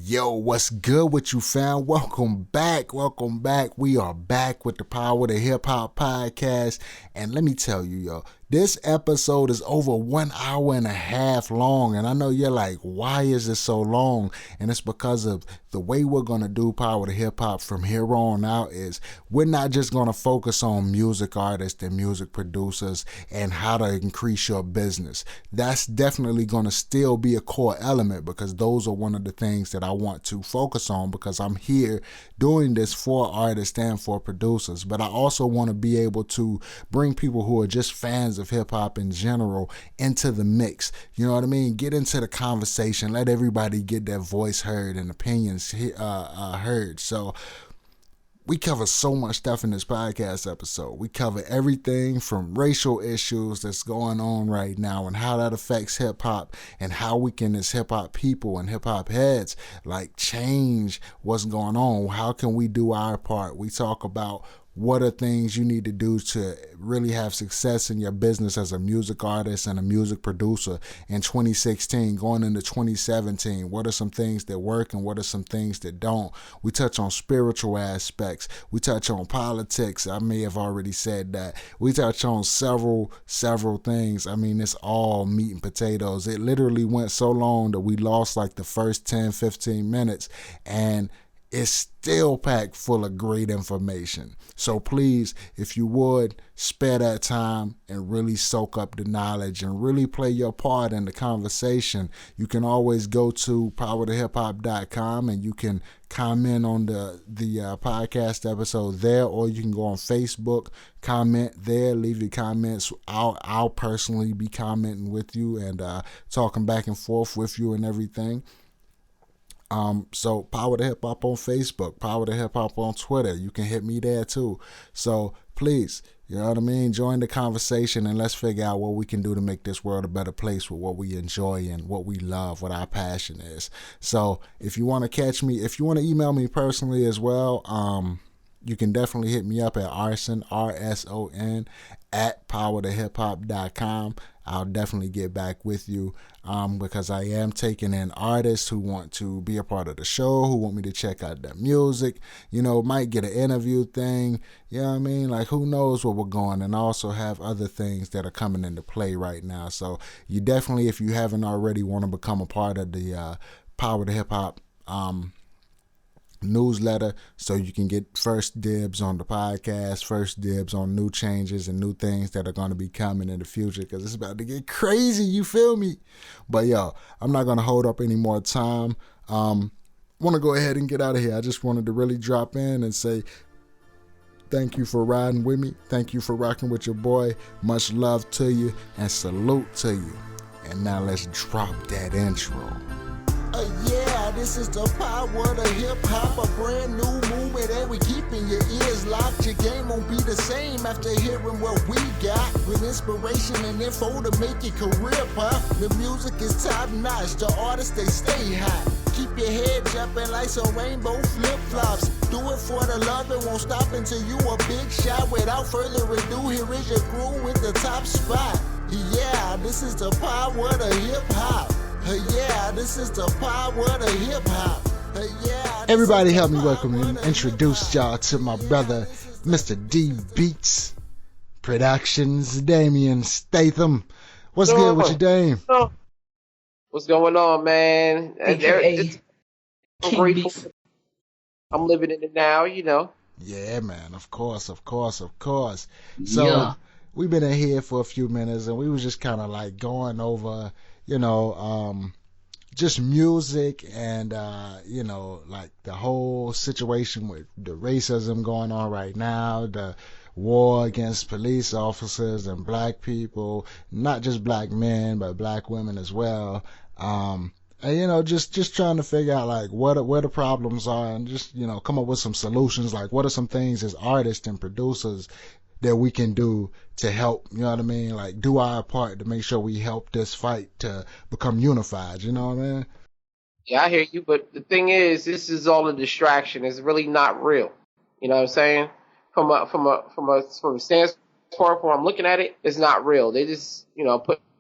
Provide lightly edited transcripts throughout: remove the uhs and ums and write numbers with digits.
Yo, what's good with you, fam? Welcome back. Welcome back. We are back with the Power of the Hip Hop Podcast. And let me tell you, yo, this episode is over 1 hour and a half long. And I know you're like, why is it so long? And it's because of the way we're going to do Power of the Hip Hop from here on out is we're not just going to focus on music artists and music producers and how to increase your business. That's definitely going to still be a core element because those are one of the things that I want to focus on because I'm here doing this for artists and for producers. But I also want to be able to bring people who are just fans of hip hop in general into the mix. You know what I mean? Get into the conversation. Let everybody get their voice heard and opinions heard. So we cover so much stuff in this podcast episode. We cover everything from racial issues that's going on right now and how that affects hip hop and how we can, as hip hop people and hip hop heads, like change what's going on. How can we do our part? We talk about what are things you need to do to really have success in your business as a music artist and a music producer in 2016, going into 2017? What are some things that work and what are some things that don't? We touch on spiritual aspects. We touch on politics. I may have already said that. We touch on several things. I mean, it's all meat and potatoes. It literally went so long that we lost like the first 10, 15 minutes, and it's still packed full of great information. So please, if you would, spare that time and really soak up the knowledge and really play your part in the conversation. You can always go to powertohiphop.com and you can comment on the podcast episode there, or you can go on Facebook, comment there, leave your comments. I'll personally be commenting with you and talking back and forth with you and everything. So Power to Hip Hop on Facebook, Power to Hip Hop on Twitter. You can hit me there too. So please, you know what I mean? Join the conversation and let's figure out what we can do to make this world a better place with what we enjoy and what we love, what our passion is. So if you want to catch me, if you want to email me personally as well, you can definitely hit me up at Arson, RSON, at powertohiphop.com. I'll definitely get back with you because I am taking in artists who want to be a part of the show, who want me to check out their music, might get an interview thing, you know what I mean? Like, who knows where we're going, and I also have other things that are coming into play right now. So you definitely, if you haven't already, want to become a part of the Power to Hip Hop newsletter so you can get first dibs on the podcast, first dibs on new changes and new things that are going to be coming in the future because it's about to get crazy, you feel me? But yo, I'm not going to hold up any more time. Want to go ahead and get out of here. I just wanted to really drop in and say thank you for riding with me. Thank you for rocking with your boy. Much love to you and salute to you. And now let's drop that intro. Yeah, this is the power of the hip hop, a brand new movement, and we keeping your ears locked. Your game won't be the same after hearing what we got. With inspiration and info to make your career pop. The music is top notch, the artists they stay hot. Keep your head jumping like some rainbow flip flops. Do it for the love, it won't stop until you a big shot. Without further ado, here is your crew with the top spot. Yeah, this is the power of the hip hop. Yeah, this is the power of the hip hop. Yeah, everybody help me welcome and introduce y'all to my brother, Mr. D Beats Productions, Damian Statham. What's good with you, Dame? What's going on, man? I'm grateful. I'm living in it now, Yeah, man. Of course. So we've been in here for a few minutes, and we was just kind of like going over, just music and, like the whole situation with the racism going on right now, the war against police officers and black people, not just black men, but black women as well. And, just trying to figure out like where the problems are and just, come up with some solutions. Like what are some things as artists and producers that we can do to help, you know what I mean? Like do our part to make sure we help this fight to become unified, you know what I mean? Yeah, I hear you, but the thing is, this is all a distraction. It's really not real. You know what I'm saying? From a standpoint where I'm looking at it, it's not real. They just,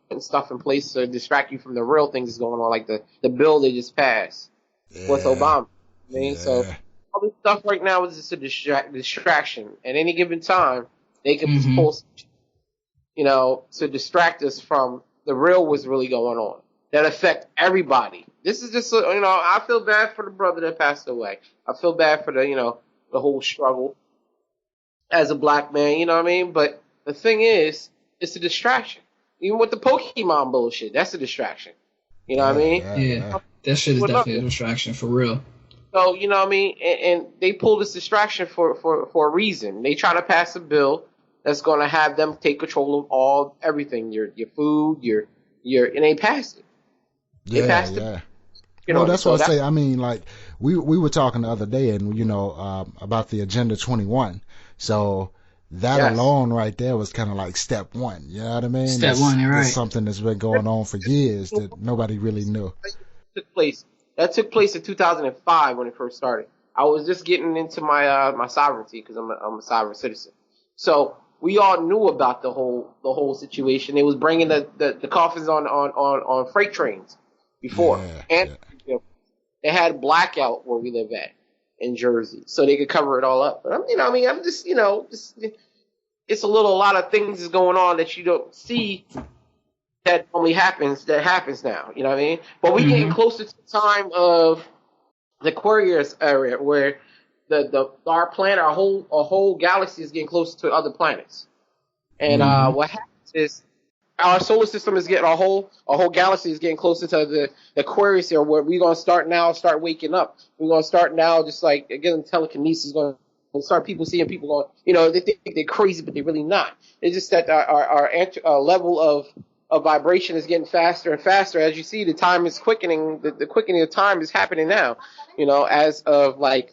putting stuff in place to distract you from the real things that's going on, like the bill they just passed. with Yeah. Obama. I mean, so Yeah. all this stuff right now is just a distraction. At any given time, they can Mm-hmm. pull, to distract us from the real what's really going on that affect everybody. This is just, I feel bad for the brother that passed away. I feel bad for the whole struggle as a black man. You know what I mean? But the thing is, it's a distraction. Even with the Pokemon bullshit, that's a distraction. You know what I Yeah. mean? Yeah. Yeah, Yeah. that shit is Well, definitely a look, distraction for real. so you know what I mean, and they pull this distraction for a reason. They try to pass a bill that's going to have them take control of everything, your food, and they passed it. They Yeah. passed it. Yeah. You Well, know, that's what so I that say. I mean, like we were talking the other day, and about the Agenda 21. So that yes, alone right there was kind of like step one. You know what I mean? Step one, you're That's right. something that's been going on for years that nobody really knew. took place. That took place in 2005 when it first started. I was just getting into my sovereignty because I'm a sovereign citizen. So we all knew about the whole situation. They was bringing the coffins on freight trains before, Yeah. and Yeah. they had blackout where we live at in Jersey, so they could cover it all up. But I'm just it's a lot of things is going on that you don't see that only happens that happens now. You know what I mean? But we getting Mm-hmm. closer to the time of the Aquarius area where the our planet, our whole galaxy is getting closer to other planets. And Mm-hmm. what happens is our solar system is getting our whole galaxy is getting closer to the Aquarius here, where we're gonna start waking up. We're gonna start now, just like again, telekinesis is gonna start people seeing people going. They think they're crazy, but they're really not. It's just that our level of vibration is getting faster and faster. As you see, the time is quickening. The quickening of time is happening now. As of like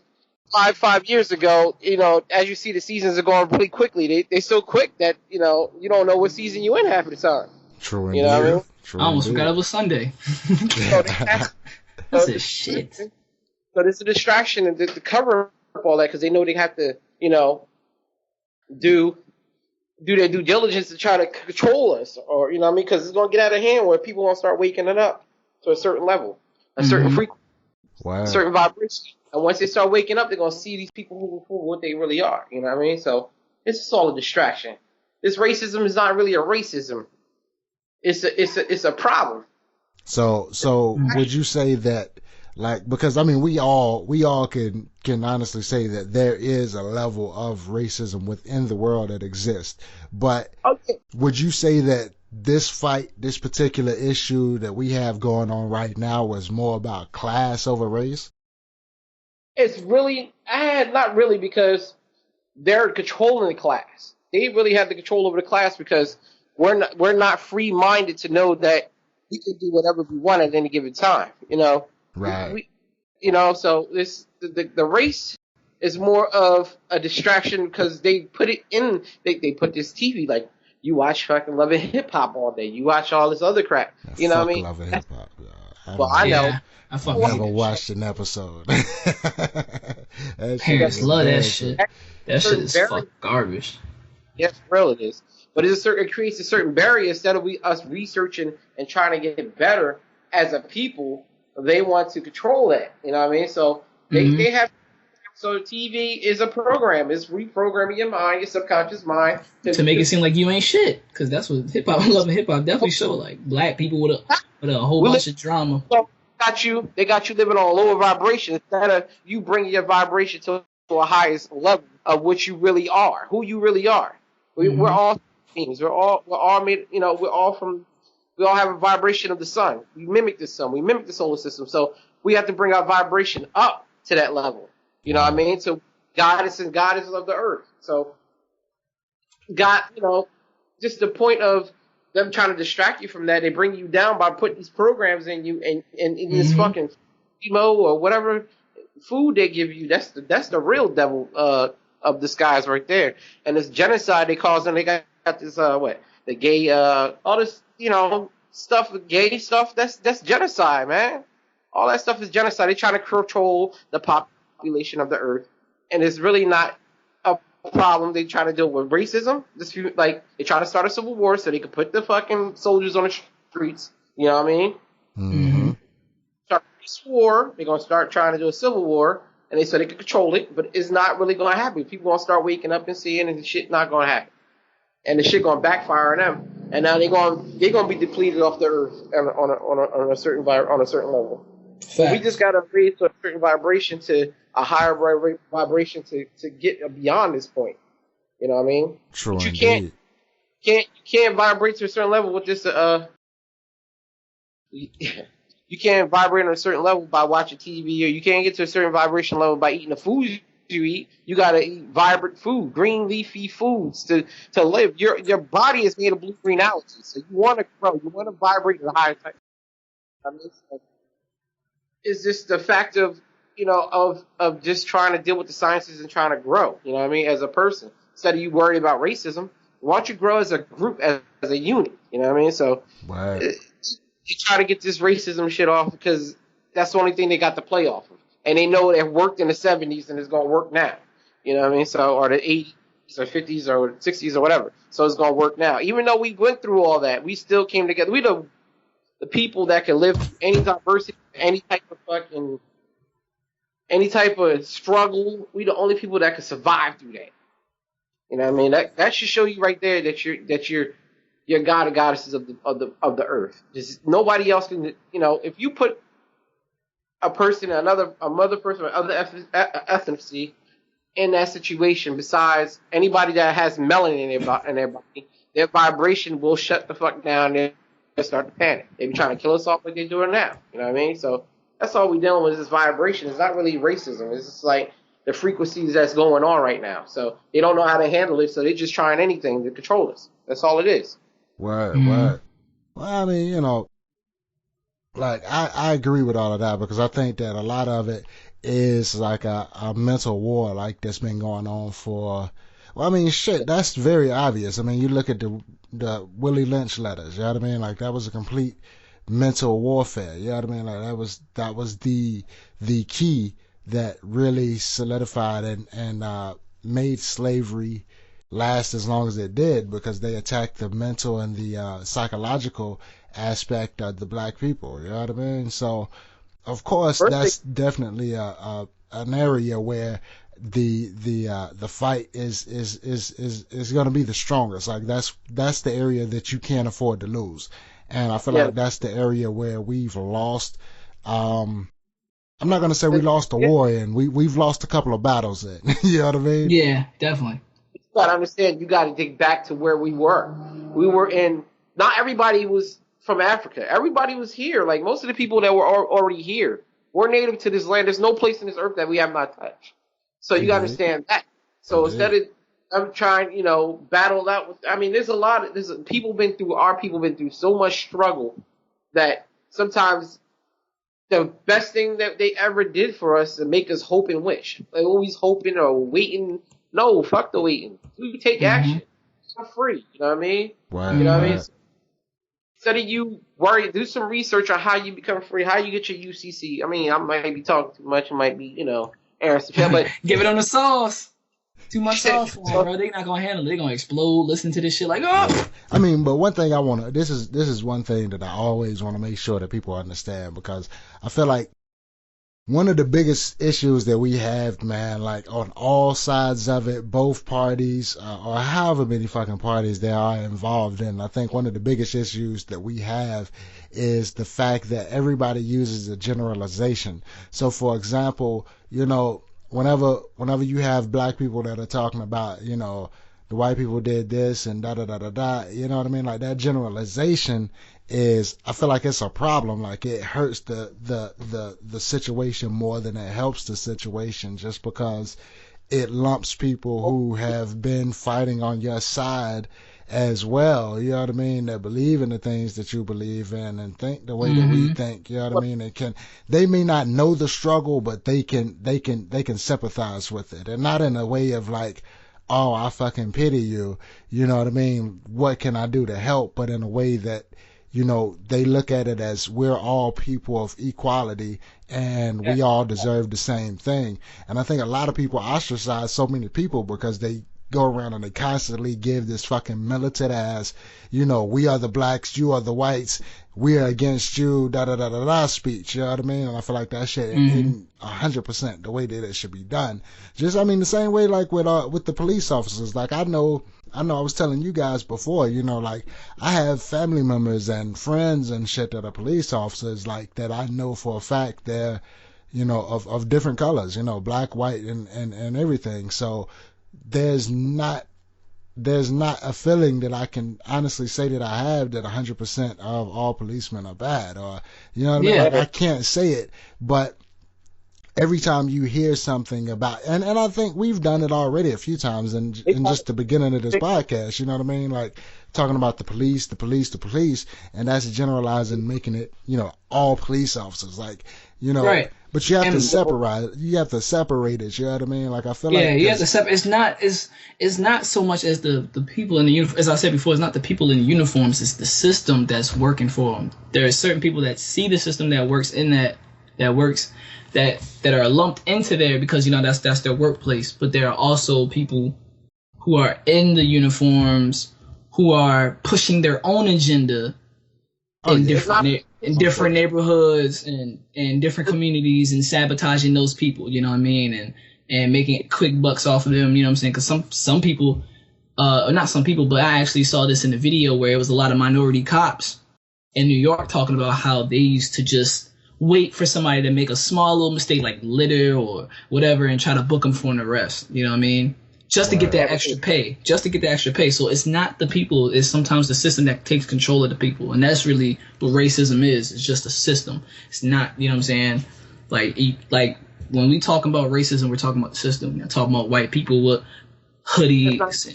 five years ago, as you see, the seasons are going really quickly. They so quick that you don't know what season you in half of the time. True You know what I indeed. mean? True I almost forgot indeed. it was Sunday. So they pass, I so said, shit. it's a distraction to cover up all that because they know they have to, do their due diligence to try to control us, or you know what I mean? Because it's gonna get out of hand where people gonna start waking it up to a certain level, a certain Mm-hmm. frequency, a Wow. certain vibration. And once they start waking up, they're gonna see these people moving forward what they really are. You know what I mean? So it's just all a distraction. This racism is not really a racism. It's a problem. So would you say that, like, because I mean we all can honestly say that there is a level of racism within the world that exists, but Okay. would you say that this particular issue that we have going on right now was more about class over race? It's really, not really, because they're controlling the class. They really have the control over the class because we're not free minded to know that we can do whatever we want at any given time. Right. So the race is more of a distraction because they put it in. They put this TV, like, you watch fucking Love and Hip Hop all day. You watch all this other crap. You know what I Fuck mean? Love and Hip Hop. Well, I know. Yeah, I fucking hate Never that watched shit. an episode. That shit Parents is love that embarrassing. shit. That shit is Very- fuck garbage. Yes, real it is. But it creates a certain barrier. Instead of us researching and trying to get better as a people, they want to control that. You know what I mean? So Mhm. they have. So TV is a program. It's reprogramming your mind, your subconscious mind, To make it seem like you ain't shit, because that's what hip hop, Love and Hip Hop definitely show. Like black people with a whole bunch of drama. So they got you living on a lower vibration instead of you bringing your vibration to a highest level of what you really are, who you really are. We're all beings. We're all made. We all have a vibration of the sun. We mimic the sun. We mimic the solar system. So we have to bring our vibration up to that level. You know what I mean? So goddess and goddess of the earth. So God, just the point of them trying to distract you from that, they bring you down by putting these programs in you and in this fucking emo or whatever food they give you. That's the real devil of disguise right there. And this genocide they cause them. They got this the gay all this stuff, gay stuff. That's genocide, man. All that stuff is genocide. They're trying to control the population of the earth, and it's really not a problem. They trying to deal with racism. Like they trying to start a civil war so they can put the fucking soldiers on the streets. You know what I mean? Mm-hmm. Start race war. They're gonna start trying to do a civil war, and they said they can control it, but it's not really gonna happen. People gonna start waking up and seeing, and the shit not gonna happen, and the shit gonna backfire on them. And now they're gonna be depleted off the earth on a certain level. So we just gotta raise to a certain vibration to a higher vibration to get beyond this point. You know what I mean? True, but you indeed. can't vibrate to a certain level with this you can't vibrate on a certain level by watching TV, or you can't get to a certain vibration level by eating the food you eat. You gotta eat vibrant food, green leafy foods to live. Your body is made of blue green algae, so you want to grow, you want to vibrate at a higher type. I mean, it's just the fact of of just trying to deal with the sciences and trying to grow. You know what I mean? As a person, instead of you worried about racism, why don't you grow as a group, as a unit? You know what I mean? So. Right. They try to get this racism shit off because that's the only thing they got to play off of. And they know it worked in the 70s and it's going to work now. You know what I mean? So, or the 80s or 50s or 60s or whatever. So it's going to work now. Even though we went through all that, we still came together. We the people that can live through any diversity, any type of struggle. We the only people that can survive through that. You know what I mean? That should show you right there that you're god or goddesses of the earth. Just nobody else can. If you put a person, another person, or other ethnicity in that situation, besides anybody that has melanin in their body, their vibration will shut the fuck down. They'll start to panic. They be trying to kill us off like they're doing now. You know what I mean? So that's all we dealing with is this vibration. It's not really racism. It's just like the frequencies that's going on right now. So they don't know how to handle it. So they're just trying anything to control us. That's all it is. Word. Well, I mean, like I agree with all of that because I think that a lot of it is like a mental war like that's been going on for. Well, I mean, shit, that's very obvious. I mean, you look at the Willie Lynch letters. You know what I mean? Like that was a complete mental warfare. You know what I mean? Like that was the key that really solidified and made slavery last as long as it did because they attacked the mental and the psychological aspect of the black people. You know what I mean? So, of course, that's definitely an area where the fight is going to be the strongest. Like that's the area that you can't afford to lose, and I feel like that's the area where we've lost. I'm not going to say we lost a war in. We've lost a couple of battles in. You know what I mean? Yeah, definitely. You got to understand, you got to dig back to where we were. We were in, not everybody was from Africa. Everybody was here. Like most of the people that were already here were native to this land. There's no place in this earth that we have not touched. So you got to understand that. So instead of, I'm trying, battle out with, I mean, people been through so much struggle that sometimes the best thing that they ever did for us to make us hope and wish. Like always hoping or waiting. No, fuck the waiting. We take action. It's not free. You know what I mean? Wow. You know what I mean? Instead of you worry, do some research on how you become free, how you get your UCC. I mean, I might be talking too much. It might be, Aaron, but give it on the sauce. Too much sauce for them, bro. They not gonna handle it. They gonna explode. Listen to this shit like, oh. I mean, but one thing I wanna. This is one thing that I always want to make sure that people understand because I feel like one of the biggest issues that we have, man, like on all sides of it, both parties, or however many fucking parties there are involved in, I think one of the biggest issues that we have is the fact that everybody uses a generalization. So, for example, whenever you have black people that are talking about, the white people did this and da da da da da, you know what I mean? Like that generalization is, I feel like it's a problem. Like it hurts the situation more than it helps the situation, just because it lumps people who have been fighting on your side as well. You know what I mean? That believe in the things that you believe in and think the way that we think. You know what I mean? They may not know the struggle, but they can sympathize with it, and not in a way of like, oh, I fucking pity you. You know what I mean? What can I do to help? But in a way that, they look at it as we're all people of equality and we all deserve the same thing. And I think a lot of people ostracize so many people because they go around and they constantly give this fucking militant ass, you know, we are the blacks, you are the whites, we are against you, da da da da da speech. You know what I mean? And I feel like that shit in 100% the way that it should be done. Just, I mean, the same way like with the police officers. Like I know I was telling you guys before, you know, like I have family members and friends and shit that are police officers, like that I know for a fact they're, you know, of different colors, you know, black, white, and everything. So there's not a feeling that I can honestly say that I have that 100% of all policemen are bad, or, you know what I mean? Like, I can't say it, but every time you hear something about, and I think we've done it already a few times in just the beginning of this podcast, you know what I mean? Like talking about the police, and that's generalizing, making it, you know, all police officers, like, you know, right. But you have to separate it. You know what I mean? Like I feel like you have to separate. It's not so much as the people in the uniform. As I said before, it's not the people in the uniforms. It's the system that's working for them. There are certain people that see the system that works in that are lumped into there because, you know, that's their workplace. But there are also people who are in the uniforms who are pushing their own agenda in different neighborhoods and different communities and sabotaging those people, you know what I mean, and making quick bucks off of them, you know what I'm saying? Because some people, not some people, but I actually saw this in a video where it was a lot of minority cops in New York talking about how they used to just wait for somebody to make a small little mistake like litter or whatever and try to book them for an arrest, you know what I mean? Just to get that extra pay. So it's not the people, it's sometimes the system that takes control of the people. And that's really what racism is. It's just a system. It's not, you know what I'm saying? Like when we talk about racism, we're talking about the system. We're talking about white people with hoodies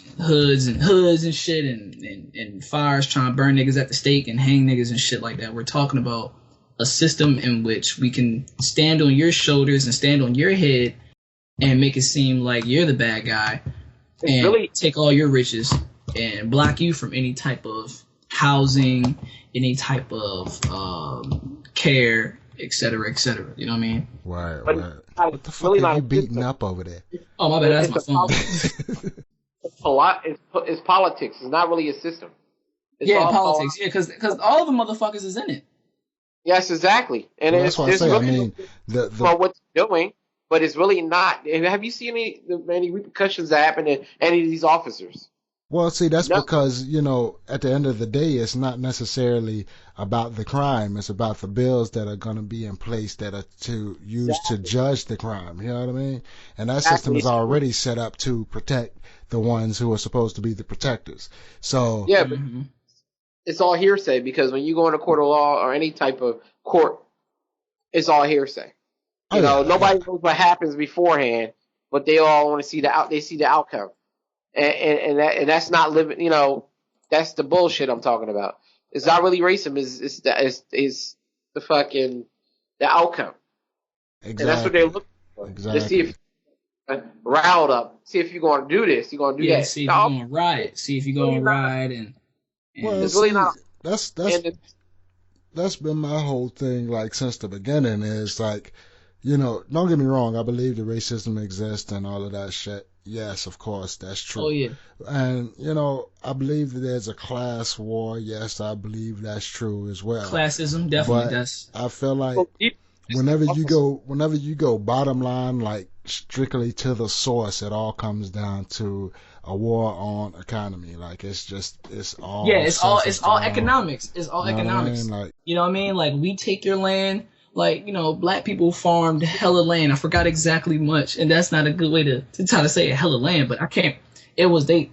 and hoods and shit and fires trying to burn niggas at the stake and hang niggas and shit like that. We're talking about a system in which we can stand on your shoulders and stand on your head and make it seem like you're the bad guy and really take all your riches and block you from any type of housing, any type of care, et cetera, et cetera. You know what I mean? Right. What the fuck are you beating up over there? Oh, my bad. That's my phone. It's politics. It's not really a system. It's politics. Yeah, because all the motherfuckers is in it. Yes, exactly. And that's what I say. I mean, for what they're doing, but it's really not. Have you seen any repercussions that happen to any of these officers? Well, see, that's because, you know, at the end of the day, it's not necessarily about the crime. It's about the bills that are going to be in place that are to use to judge the crime. You know what I mean? And that system is already set up to protect the ones who are supposed to be the protectors. So yeah, but it's all hearsay because when you go into court of law or any type of court, it's all hearsay. You know, nobody knows what happens beforehand, but they all want to see the outcome. And that's not living, you know, that's the bullshit I'm talking about. It's not really racism, it's the fucking, the outcome. Exactly. And that's what they're looking for. Exactly. To see if riled up, see if you're going to do this, you're going to do that. See if you're going to riot, see if you're going to ride. And well, it's really not. That's been my whole thing, like, since the beginning, is like, you know, don't get me wrong, I believe that racism exists and all of that shit. Yes, of course, that's true. Oh, yeah. And, you know, I believe that there's a class war. Yes, I believe that's true as well. Classism, definitely. But I feel like whenever you go bottom line, like strictly to the source, it all comes down to a war on economy. Like it's all it's all economics. It's all economics. Like, you know what I mean? Like we take your land. Like, you know, black people farmed hella land. I forgot exactly much, and that's not a good way to try to say a hella land, but I can't. It was they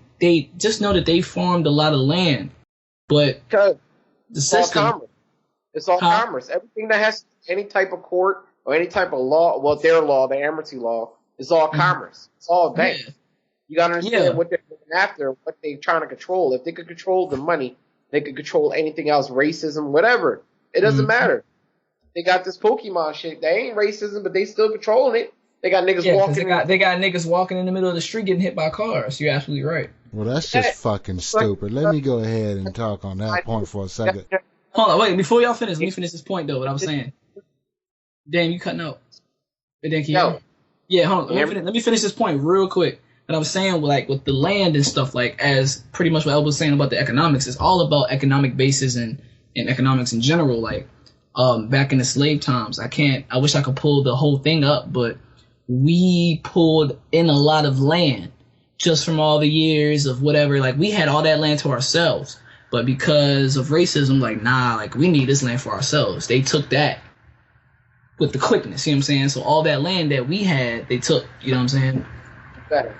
just know that they farmed a lot of land, but the system. It's all commerce. Everything that has any type of court or any type of law, well, their law, the amnesty law, is all commerce. It's all bank. Yeah. You gotta understand what they're going after, what they're trying to control. If they could control the money, they could control anything else, racism, whatever. It doesn't matter. They got this Pokemon shit. They ain't racism, but they still controlling it. They got niggas walking. They got niggas walking in the middle of the street getting hit by cars. You're absolutely right. Well, that's just fucking stupid. Let me go ahead and talk on that point for a second. Hold on, wait. Before y'all finish, let me finish this point, though, what I was saying. Damn, you cutting out. But then, can you hear me? Yeah, hold on. Let me finish this point real quick. And I'm saying, like, with the land and stuff, like, as pretty much what Elba was saying about the economics, it's all about economic basis and economics in general. Like, back in the slave times, I wish I could pull the whole thing up, but we pulled in a lot of land just from all the years of whatever. Like, we had all that land to ourselves, but because of racism, like, nah, like, we need this land for ourselves. They took that with the quickness, you know what I'm saying? So all that land that we had, they took, you know what I'm saying? Better.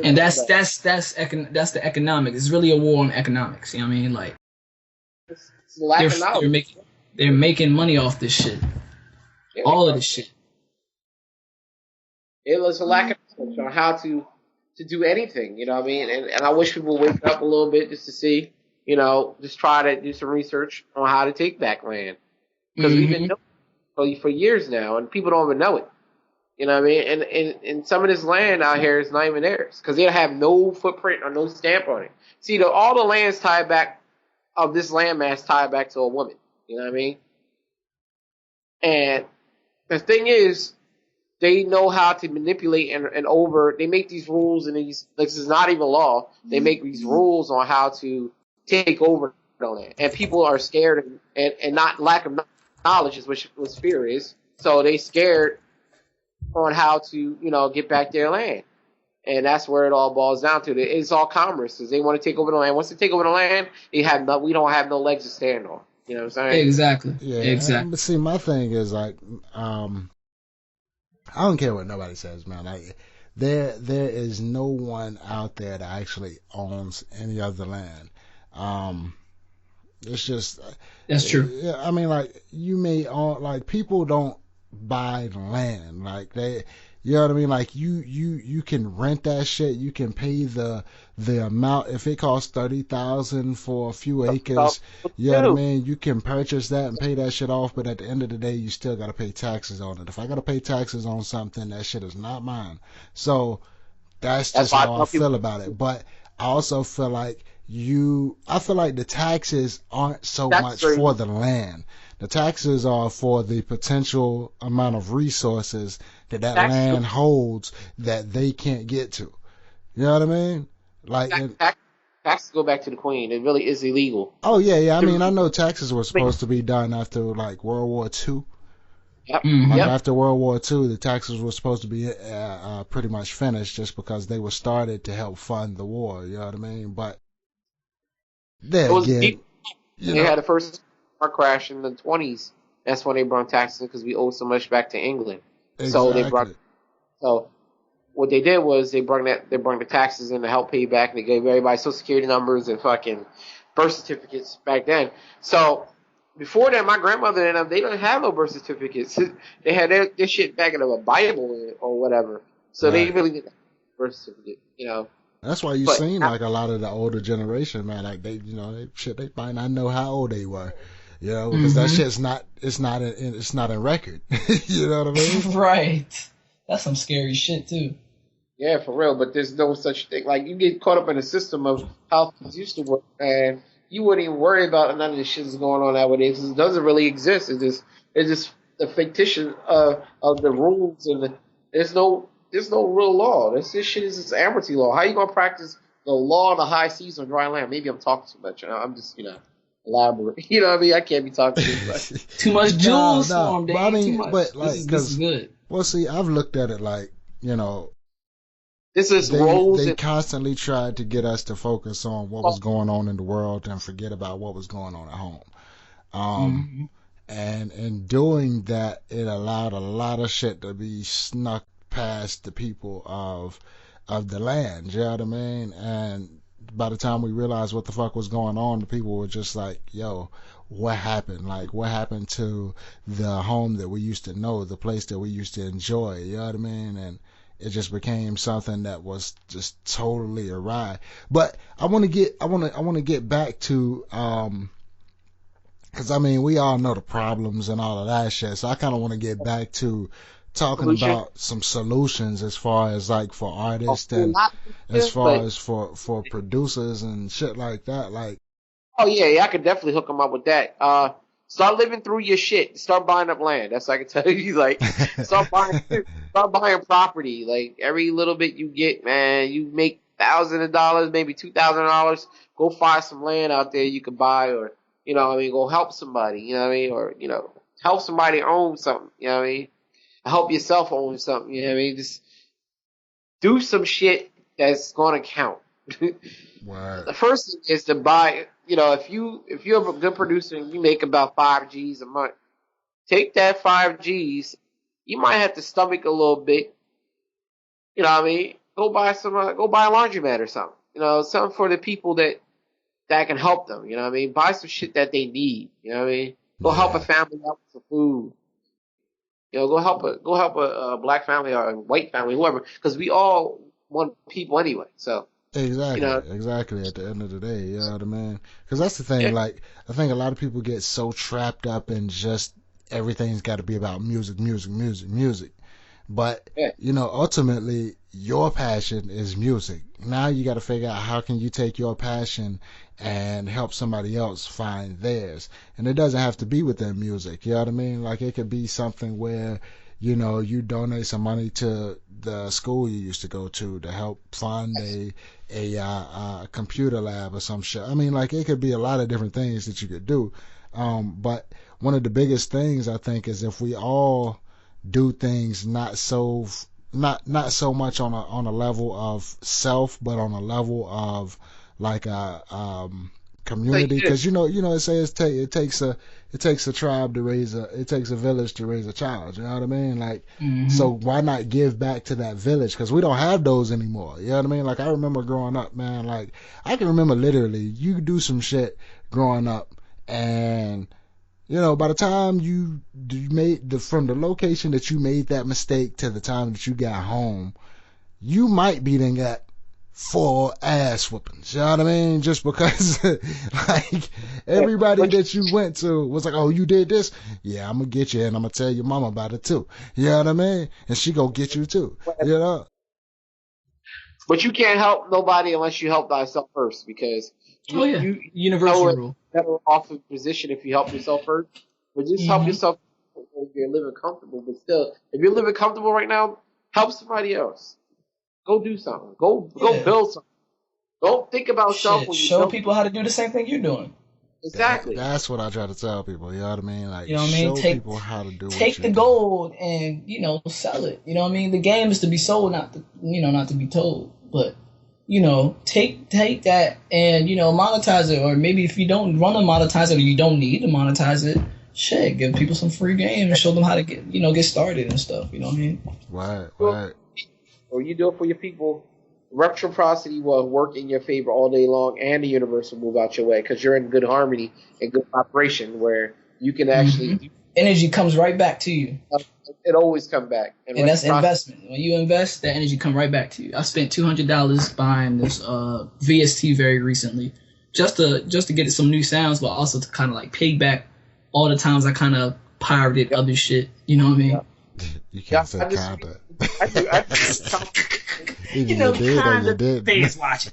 And that's the economics. It's really a war on economics. You know what I mean? Like, It's lack of knowledge. They're making money off this shit. Yeah, all of this shit. It was a lack of knowledge on how to do anything. You know what I mean? And I wish people would wake up a little bit just to see. You know, just try to do some research on how to take back land, because we've been doing it for years now, and people don't even know it. You know what I mean? And some of this land out here is not even theirs, because they have no footprint or no stamp on it. See, all the lands tied back of this landmass tied back to a woman. You know what I mean? And the thing is, they know how to manipulate and they make these rules, and this is not even law. They make these rules on how to take over the land. And people are scared, and not lack of knowledge is what fear is. So they scared on how to, you know, get back their land. And that's where it all boils down to. It's all commerce, because they want to take over the land. Once they take over the land, we don't have no legs to stand on. You know what I'm saying? Exactly. Yeah, exactly. But see, my thing is, like, I don't care what nobody says, man. Like, there is no one out there that actually owns any of the land. It's just that's true. Yeah, I mean, like, you may own, like, people don't buy land, like you know what I mean? Like, you can rent that shit. You can pay the amount. If it costs $30,000 for a few acres, you know what I mean? You can purchase that and pay that shit off. But at the end of the day, you still gotta pay taxes on it. If I gotta pay taxes on something, that shit is not mine. So that's just how I feel about it. But I also feel like the taxes aren't so much for the land. The taxes are for the potential amount of resources that land holds that they can't get to. You know what I mean? Like, taxes go back to the queen. It really is illegal. Oh yeah. I mean, I know taxes were supposed to be done after, like, World War II. Yep. After World War II, the taxes were supposed to be pretty much finished, just because they were started to help fund the war. You know what I mean? But there again, they had the first car crash in the 20s. That's when they brought taxes, because we owe so much back to England. Exactly. So what they did was they brought the taxes in to help pay back, and they gave everybody Social Security numbers and fucking birth certificates back then. So before that, my grandmother and them, they didn't have no birth certificates. They had their shit back in a Bible or whatever. So They really didn't have a birth certificate, you know. That's why seen, like, a lot of the older generation, man, like, they might not know how old they were, you know, because that shit's it's not in record. You know what I mean? Right. That's some scary shit too. Yeah, for real. But there's no such thing. Like, you get caught up in the system of how things used to work, and you wouldn't even worry about none of this shit that's going on nowadays. It doesn't really exist. It's just the fictitious of the rules, and there's no real law. This shit is just amnesty law. How you gonna practice the law on the high seas on dry land? Maybe I'm talking too much. I'm just, elaborate. You know what I mean? I can't be talking too much. Too much jewels, no. But I mean, but like, this is good. Well, see, I've looked at it like, this is they constantly tried to get us to focus on what was going on in the world and forget about what was going on at home. And in doing that, it allowed a lot of shit to be snuck past the people of the land. You know what I mean? And by the time we realized what the fuck was going on, the people were just like, yo, what happened? Like, what happened to the home that we used to know, the place that we used to enjoy? You know what I mean? And it just became something that was just totally awry. But I want to get back to, because I mean, we all know the problems and all of that shit. So I kind of want to get back to talking about some solutions, as far as, like, for artists and as far as for producers and shit like that. Like, oh yeah, I could definitely hook them up with that. Start living through your shit. Start buying up land. That's what I can tell you. Like, start buying property. Like, every little bit you get, man, you make thousands of dollars, maybe $2,000. Go find some land out there you can buy, or go help somebody. Or help somebody own something. Help yourself own something. Just do some shit that's gonna count. Wow. The first thing is to buy. If you're a good producer and you make about 5 G's a month, take that 5 G's. You might have to stomach a little bit. Go buy go buy a laundromat or something. Something for the people that can help them. Buy some shit that they need. Go help a family out with some food. Go help a black family or a white family, whoever, because we all want people anyway. So. Exactly. At the end of the day, you know what I mean? Because that's the thing. Yeah. Like, I think a lot of people get so trapped up in just everything's got to be about music. But Yeah. ultimately, your passion is music. Now you got to figure out how can you take your passion and help somebody else find theirs. And it doesn't have to be within music. You know what I mean? Like, it could be something where you donate some money to the school you used to go to help fund a computer lab or some shit. I mean, like, it could be a lot of different things that you could do. But one of the biggest things I think is if we all do things not so much on a level of self, but on a level of like a community, because it takes a tribe to raise it takes a village to raise a child. You know what I mean? Like, so why not give back to that village? Because we don't have those anymore. You know what I mean? Like, I remember growing up, man. Like, I can remember literally you do some shit growing up, and by the time you made from the location that you made that mistake to the time that you got home, you might be then got 4 ass whoopings. You know what I mean? Just because, like, everybody that you went to was like, oh, you did this? Yeah, I'm going to get you, and I'm going to tell your mama about it, too. You know what I mean? And she going to get you, too. But you can't help nobody unless you help thyself first, because universal rule. Better off in position if you help yourself first. But just help yourself if you're living comfortable. But still, if you're living comfortable right now, help somebody else. Go do something. Go build something. Don't think about self when you show people how to do the same thing you're doing. Exactly. That's what I try to tell people. You know what I mean? Like, show people how to do it. Take the gold and sell it. You know what I mean? The game is to be sold, not to be told. But take that and monetize it. Or maybe if you don't want to monetize it, or you don't need to monetize it, shit, give people some free game and show them how to get started and stuff. You know what I mean? Right. Or you do it for your people. Reciprocity will work in your favor all day long, and the universe will move out your way because you're in good harmony and good vibration where you can actually energy comes right back to you. It always comes back, and that's investment. When you invest, that energy come right back to you. I spent $200 buying this VST very recently, just to get it some new sounds, but also to kind of like pay back all the times I kind of pirated other shit. You know what I mean? Yeah. You can't say kinda. I You did. Fans watching.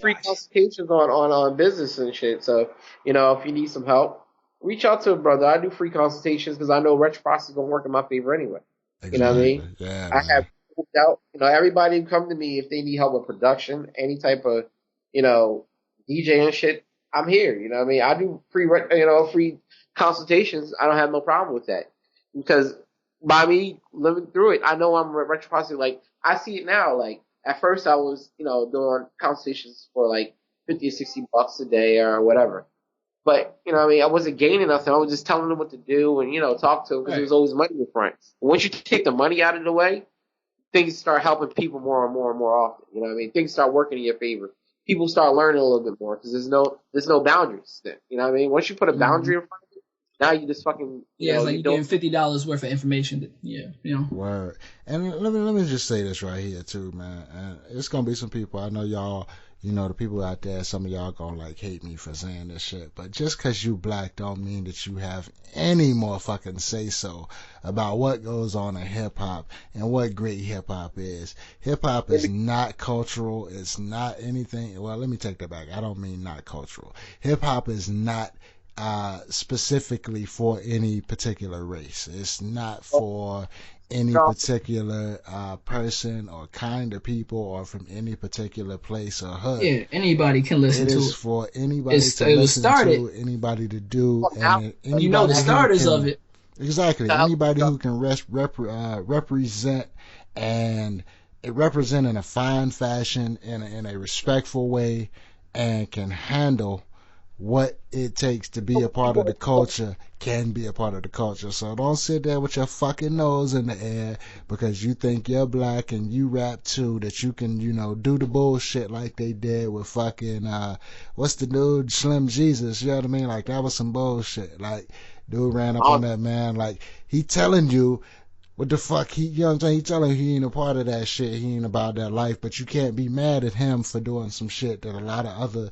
Free consultations on business and shit. So, if you need some help, reach out to a brother. I do free consultations because I know reciprocity is going to work in my favor anyway. Exactly. You know what I mean? Yeah, I have doubt. Everybody come to me if they need help with production, any type of, DJ and shit. I'm here. You know what I mean? I do free consultations. I don't have no problem with that because by me living through it, I know I'm reciprocity. Like, I see it now. Like, at first I was, doing consultations for like $50 or $60 a day or whatever. But, I wasn't gaining nothing. I was just telling them what to do and, talk to them because there was always money in front. Once you take the money out of the way, things start helping people more and more and more often. You know what I mean? Things start working in your favor. People start learning a little bit more because there's no boundaries then. You know what I mean? Once you put a boundary in front of it, Now you just fucking, Yeah, it's like you you're don't. getting $50 worth of information. Yeah, you know. Word. And let me just say this right here too, man. And it's gonna be some people, I know y'all, the people out there, some of y'all gonna like hate me for saying this shit, but just cause you black don't mean that you have any more fucking say so about what goes on in hip hop and what great hip hop is. Hip hop is not cultural, it's not anything. Well, let me take that back. I don't mean not cultural. Hip hop is not specifically for any particular race. It's not for any particular person or kind of people or from any particular place or hood. Yeah, anybody can listen to it. It is for anybody to it was listen started. to, anybody to do, and anybody You know the starters who can, of it. Exactly. Anybody who can represent and represent in a fine fashion, in a respectful way, and can handle what it takes to be a part of the culture, can be a part of the culture. So don't sit there with your fucking nose in the air because you think you're black and you rap too, that you can, do the bullshit like they did with fucking, what's the dude, Slim Jesus, you know what I mean? Like, that was some bullshit. Like, dude ran up on that man, like, he telling you what the fuck, you know what I'm saying? He telling you he ain't a part of that shit, he ain't about that life, but you can't be mad at him for doing some shit that a lot of other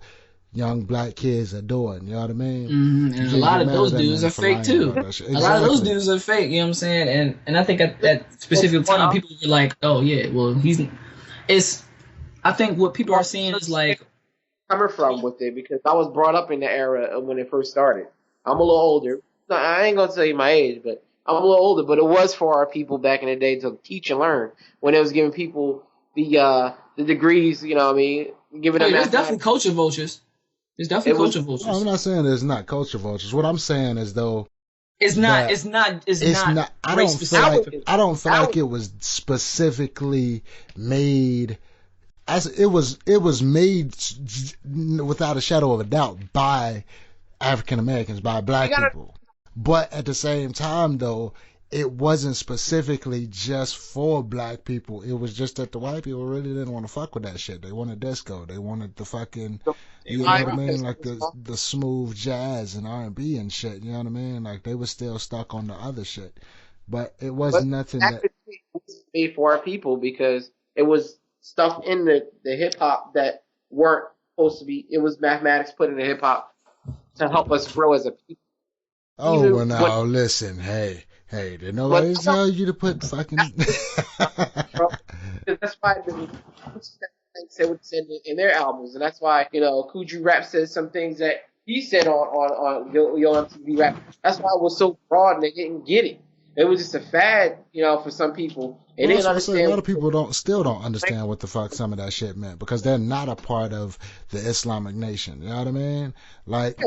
young black kids are doing, you know what I mean? Mm-hmm. And a lot of those dudes are fake too. Exactly. A lot of those dudes are fake, you know what I'm saying? And I think at that specific time, people were like, oh yeah, well, I think what people are seeing is like, coming from with it, because I was brought up in the era of when it first started. I'm a little older. No, I ain't gonna tell you my age, but I'm a little older. But it was for our people back in the day to teach and learn, when it was giving people the degrees, you know what I mean? Giving them there's definitely culture vultures. There's definitely culture vultures. No, I'm not saying there's not culture vultures. What I'm saying is though, it's not. I don't feel like it was specifically made. As it was made without a shadow of a doubt by African Americans, by black people. But at the same time, though, it wasn't specifically just for black people. It was just that the white people really didn't want to fuck with that shit. They wanted disco. They wanted the fucking, you know what I mean? Like the smooth jazz and R&B and shit. You know what I mean? Like they were still stuck on the other shit. But it wasn't nothing that was made for our people, because it was stuff in the hip hop that weren't supposed to be. It was mathematics put in the hip hop to help us grow as a people. Oh, well, now listen, hey, did nobody tell you to put fucking? That's why they said what they said in their albums, and that's why Kuju Rap says some things that he said on Yo MTV Rap. That's why it was so broad and they didn't get it. It was just a fad, for some people. And well, that's what I say. A lot of people still don't understand what the fuck some of that shit meant, because they're not a part of the Islamic nation. You know what I mean? Like.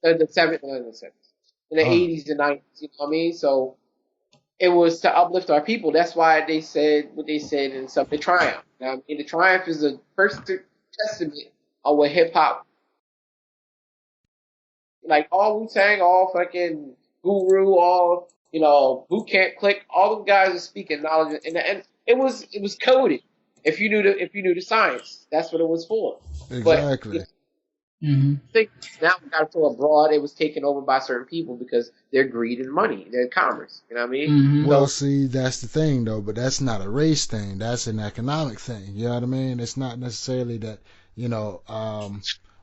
The 70s, in the 80s and 90s, you know what I mean? So it was to uplift our people. That's why they said what they said in something Triumph. You know what I mean? The Triumph is a first testament of what hip hop, like all Wu-Tang, all fucking Guru, all Boot Camp Click, all them guys are speaking knowledge, and it was coded. If you knew the science, that's what it was for. Exactly. But, I think now we got so abroad, it was taken over by certain people because their greed and money, their commerce. You know what I mean? Mm-hmm. Well, see, that's the thing though, but that's not a race thing. That's an economic thing. You know what I mean? It's not necessarily that we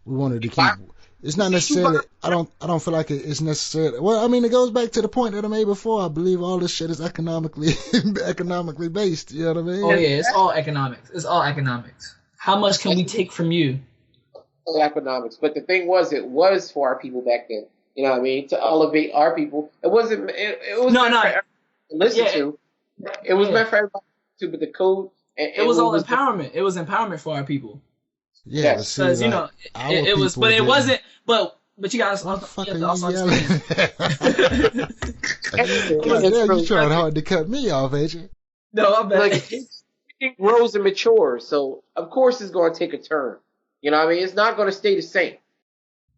wanted to keep. It's not necessarily. I don't feel like it's necessarily. Well, I mean, it goes back to the point that I made before. I believe all this shit is economically based. You know what I mean? Oh yeah, it's all economics. It's all economics. How much can we take from you? Economics, but the thing was, it was for our people back then. You know what I mean? To elevate our people. It wasn't. It was meant for everyone to listen to. It was meant for everybody to, but the code. It was all empowerment. It was empowerment for our people. Yeah, because it was, but it wasn't. But you guys, what the fuck are you yelling? You trying hard to cut me off, ain't you? No, I'm back. Like, it grows and matures, so of course it's going to take a turn. You know what I mean? It's not going to stay the same.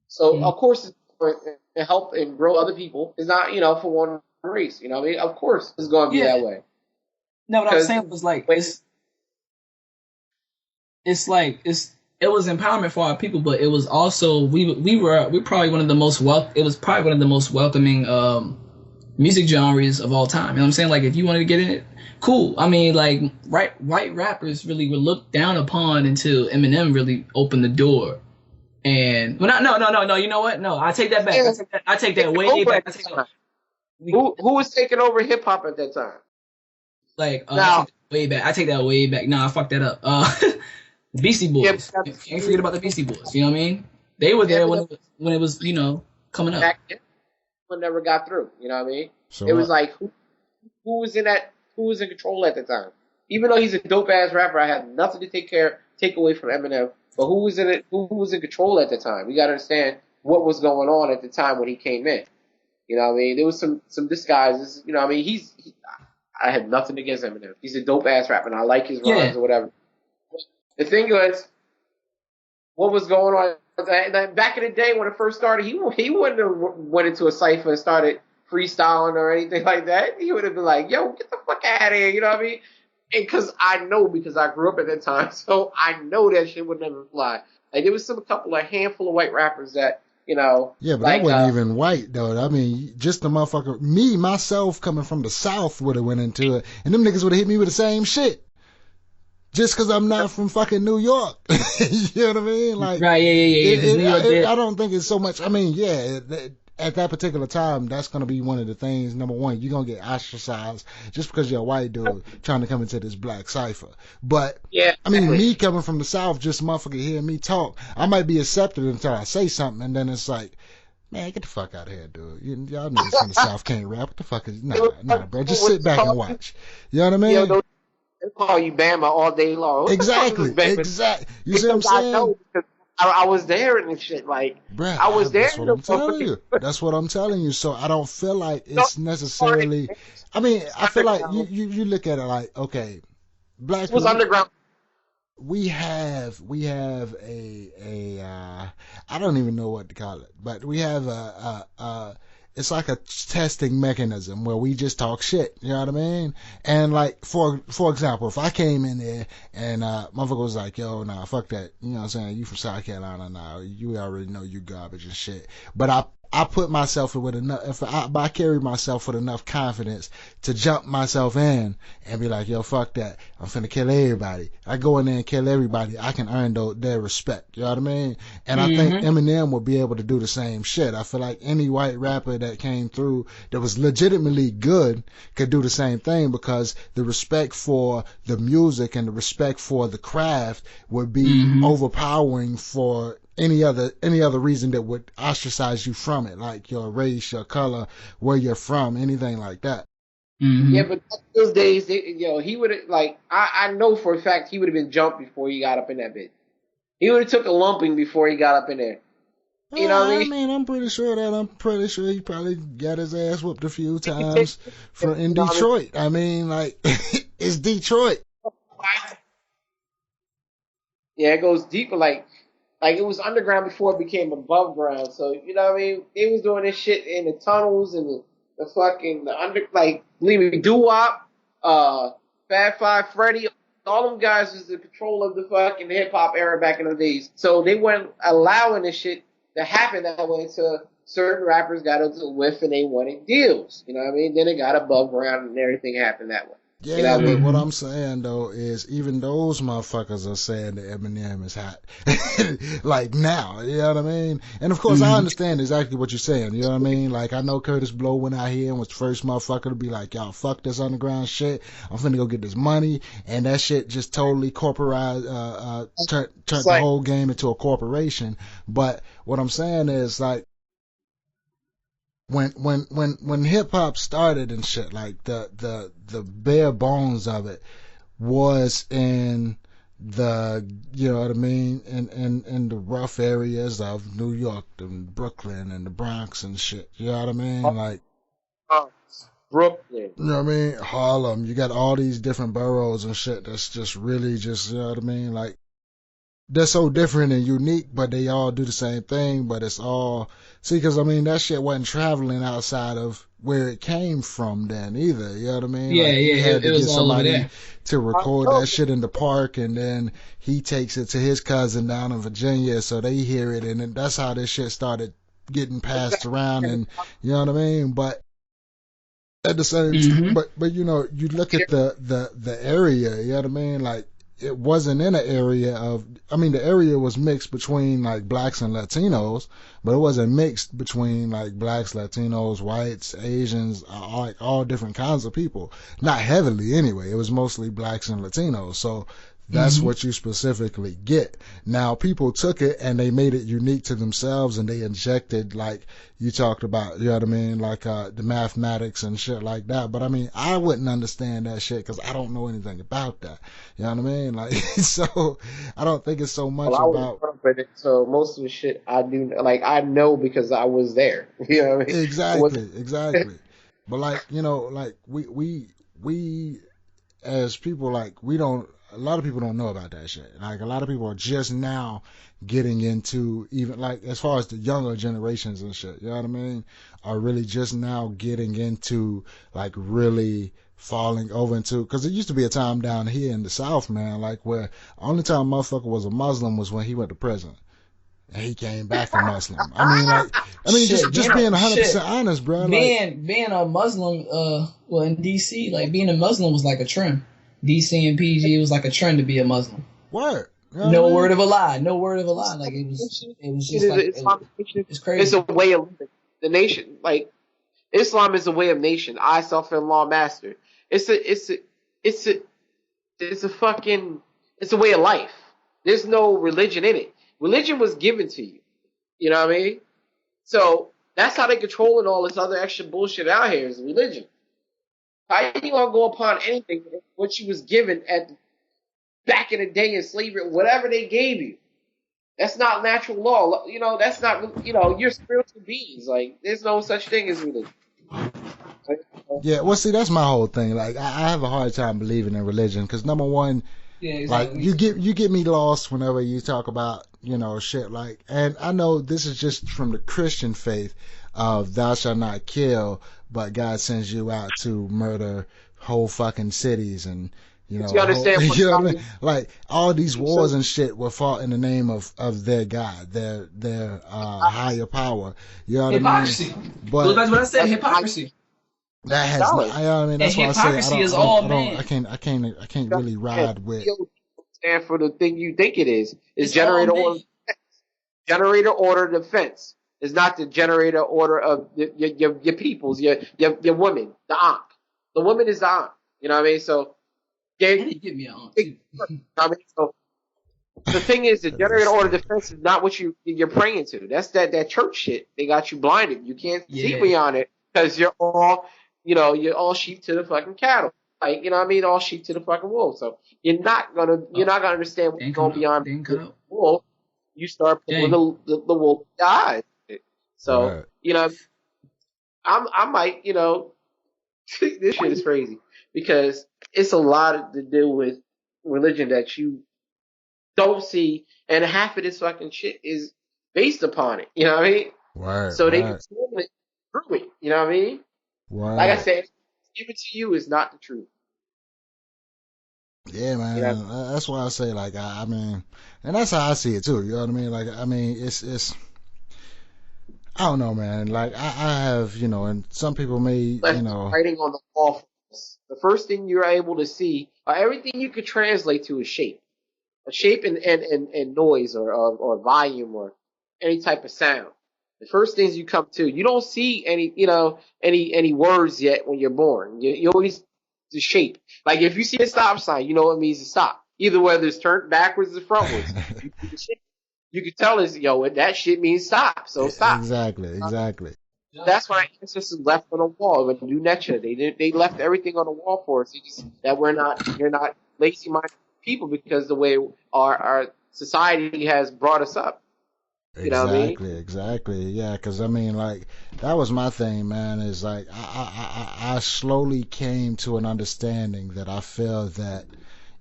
So, of course, it's going to help and grow other people. It's not, for one race. You know what I mean? Of course, it's going to be that way. No, what I was saying was like, it's it was empowerment for our people, but it was also we're probably one of the most it was probably one of the most welcoming music genres of all time. You know what I'm saying? Like if you wanted to get in it, cool. I mean, like white rappers really were looked down upon until Eminem really opened the door. And no. You know what? No, I take that back. I take that way back. Who was taking over hip hop at that time? I take that way back. Nah, I fucked that up. The Beastie Boys. Yeah, can't forget about the Beastie Boys. You know what I mean? They were there when it was coming up. One never got through. You know what I mean? So it was like who was in that? Who was in control at the time? Even though he's a dope ass rapper, I had nothing to take away from Eminem. But who was in it? Who was in control at the time? We got to understand what was going on at the time when he came in. You know what I mean? There was some disguises. You know what I mean? I had nothing against Eminem. He's a dope ass rapper, and I like his rhymes or whatever. The thing was, what was going on back in the day when it first started? He wouldn't have went into a cipher and started freestyling or anything like that. He would have been like, "Yo, get the fuck out of here," you know what I mean? And because I grew up at that time, so I know that shit would never fly. Like there was a handful of white rappers that. Yeah, but that wasn't even white though. I mean, just the motherfucker. Me myself coming from the South would have went into it, and them niggas would have hit me with the same shit. Just because I'm not from fucking New York, you know what I mean? Like, right? Yeah. I don't think it's so much. I mean, at that particular time, that's gonna be one of the things. Number one, you're gonna get ostracized just because you're a white dude trying to come into this black cipher. But I mean, me coming from the South, just motherfucker hearing me talk, I might be accepted until I say something, and then it's like, man, get the fuck out of here, dude. Y'all niggas from the South can't rap. What the fuck is nah, bro? Just sit back and watch. You know what I mean? They call you Bama all day long. Exactly. You see what I'm saying? I know because I was there and shit. Like, bruh, I was there. That's what I'm telling you. That's what I'm telling you. So I don't feel like it's necessarily. I mean, I feel like you look at it like, okay, black people. It was underground. We have a I don't even know what to call it, but we have it's like a testing mechanism where we just talk shit, you know what I mean? And like, for example, if I came in there and motherfucker was like, yo, nah, fuck that, you know what I'm saying? You from South Carolina now, you already know you garbage and shit. But I put myself with enough, I carry myself with enough confidence to jump myself in and be like, yo, fuck that. I'm finna kill everybody. I go in there and kill everybody. I can earn their respect. You know what I mean? And I think Eminem will be able to do the same shit. I feel like any white rapper that came through that was legitimately good could do the same thing because the respect for the music and the respect for the craft would be overpowering for any other reason that would ostracize you from it, like your race, your color, where you're from, anything like that. Yeah, but those days, he would have, like, I know for a fact he would have been jumped before he got up in that bit. He would have took a lumping before he got up in there. You know what I mean? I'm pretty sure he probably got his ass whooped a few times in Detroit. I mean, like, it's Detroit. Yeah, it goes deeper, like it was underground before it became above ground. So, you know what I mean? They was doing this shit in the tunnels and believe me, Doo-Wop, Fab Five Freddy, all them guys was in control of the fucking hip hop era back in the days. So they weren't allowing this shit to happen that way until certain rappers got into a whiff and they wanted deals. You know what I mean? Then it got above ground and everything happened that way. Yeah, you know what but I mean? what I'm saying though is even those motherfuckers are saying that Eminem is hot. Like now, you know what I mean? And of course I understand exactly what you're saying, you know what I mean? Like I know Curtis Blow went out here and was the first motherfucker to be like, y'all fuck this underground shit. I'm finna go get this money, and that shit just totally turned the whole game into a corporation. But what I'm saying is like when hip hop started and shit, like the bare bones of it was in the, you know what I mean, in the rough areas of New York and Brooklyn and the Bronx and shit. You know what I mean? Like Brooklyn. You know what I mean? Harlem. You got all these different boroughs and shit that's just really just, you know what I mean? Like they're so different and unique, but they all do the same thing. But it's all see, because I mean that shit wasn't traveling outside of where it came from then either. You know what I mean? Yeah, Like yeah, he had it to get was all over somebody there. to record that shit in the park, and then he takes it to his cousin down in Virginia, so they hear it, and then that's how this shit started getting passed around, and you know what I mean. But at the same, Hmm. but you know, you look at the area. You know what I mean? Like it wasn't in an area of. I mean, the area was mixed between like blacks and Latinos, but it wasn't mixed between like blacks, Latinos, whites, Asians, like all different kinds of people. Not heavily anyway. It was mostly blacks and Latinos. So that's Hmm. what you specifically get. Now people took it and they made it unique to themselves, and they injected like you talked about, you know what I mean, like the mathematics and shit like that. But I mean, I wouldn't understand that shit because I don't know anything about that. You know what I mean? Like, so I don't think it's so Well, much I was about brought up in it, so most of the shit I do, like I know because I was there. You know what I mean? It was exactly, exactly. But like, you know, like we as people, like we don't. A lot of people don't know about that shit. Like a lot of people are just now getting into even like as far as the younger generations and shit. You know what I mean? Are really just now getting into like really falling over into because it used to be a time down here in the South, man, like where only time a motherfucker was a Muslim was when he went to prison and he came back a Muslim. I mean, Shit, just being 100% shit, honest, bro. Like, being a Muslim, well in DC, like being a Muslim was like a trend. DC and PG was like a trend to be a Muslim. what? You know No what I mean? word of a lie. No word of a lie. Like it was it just is like Islamic nation. it's It's a crazy. way of living. The nation, like Islam, is a way of nation. I, self, and law master. It's a, it's a fucking, it's a way of life. There's no religion in it. Religion was given to you. You know what I mean? So that's how they controlling all this other extra bullshit out here is religion. How you gonna go upon anything what you was given at back in the day in slavery, whatever they gave you? That's not natural law. You know, that's not. You know, you're spiritual beings. Like, there's no such thing as religion. Yeah, well, see, that's my whole thing. Like, I have a hard time believing in religion because number one, Yeah, like exactly. Me you get me lost whenever you talk about shit like, and I know this is just from the Christian faith of thou shalt not kill, but God sends you out to murder whole fucking cities and But you understand what you know what I mean? God Like all these is. wars So and shit were fought in the name of their God, their higher power. You know what I mean? hypocrisy. Goes But back to what I said. that's why Hypocrisy. that has not. solid. I mean, And that's why I say hypocrisy is all man. I can't really ride with. Stand for the thing you think it is. It's It's all generator man. order. Generator order defense. It's not the generator order of your peoples, your women, the Ankh. The woman is the Ankh. You know what I mean? So, And they, he give me a aunt they, too. I mean, so the thing is, the generator order defense is not what you're praying to. That's that church shit. They got you blinded. You can't see Yeah. beyond it because you're all sheep to the fucking cattle. Like, you know what I mean? All sheep to the fucking wolf. So you're not gonna understand what's Didn't come going out. beyond Didn't cut the out. wolf. You start pulling Dang. the wolf eyes. So Right. I might this shit is crazy because it's a lot to do with religion that you don't see, and half of this fucking shit is based upon it. You know what I mean? Right, So they right, control it through it. You know what I mean? Like I right. said, given to you is not the truth. Yeah, You know, man. That's why I say, like, I mean, and that's how I see it too. You know what I mean? Like, I mean, it's. I don't know, man. Like, I have, and some people may, left writing on the wall. For us. The first thing you're able to see, or everything you could translate to, is shape. A shape and noise or volume or any type of sound. The first things you come to, you don't see any words yet when you're born. You always the shape. Like if you see a stop sign, you know it means to stop. Either whether it's turned backwards or frontwards. You see the shape. You can tell us, that shit means stop. So stop. Exactly, exactly. That's why ancestors left on the wall when New Next they left everything on the wall for us. That you're not lazy minded people because the way our society has brought us up. You know what I mean? Exactly, exactly. Yeah, because I mean, like, that was my thing, man. Is like I slowly came to an understanding that I feel that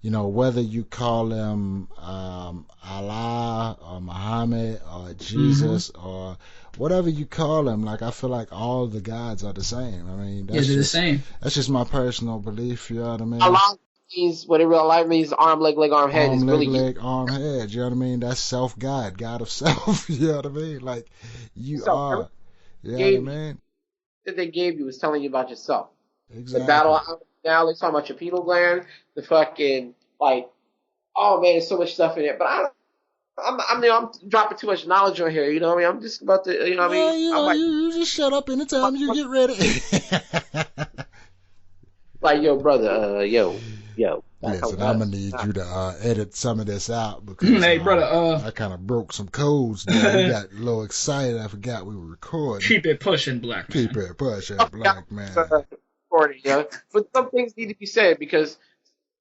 you know, whether you call him Allah or Muhammad or Jesus or whatever you call him, like I feel like all the gods are the same. I mean, they're the same. That's just my personal belief. You know what I mean? Allah means what in real life means arm, leg, arm, head. Arm, It's leg, really leg, arm, head. You know what I mean? That's self-God, God of self. You know what I mean? Like you are. You know what I mean? That they gave you was telling you about yourself. Exactly. The battle now they're talking about your pineal gland, the fucking like, oh man, there's so much stuff in it. But I'm dropping too much knowledge on here. You know what I mean? I'm just about to, you know what I mean? You know, you just shut up anytime you get ready. Like, yo, brother, yo. Listen, I'm gonna need you to edit some of this out because hey, brother, I kind of broke some codes there. We got a little excited. I forgot we were recording. Keep it pushing, black man. Keep it pushing, black man. But some things need to be said because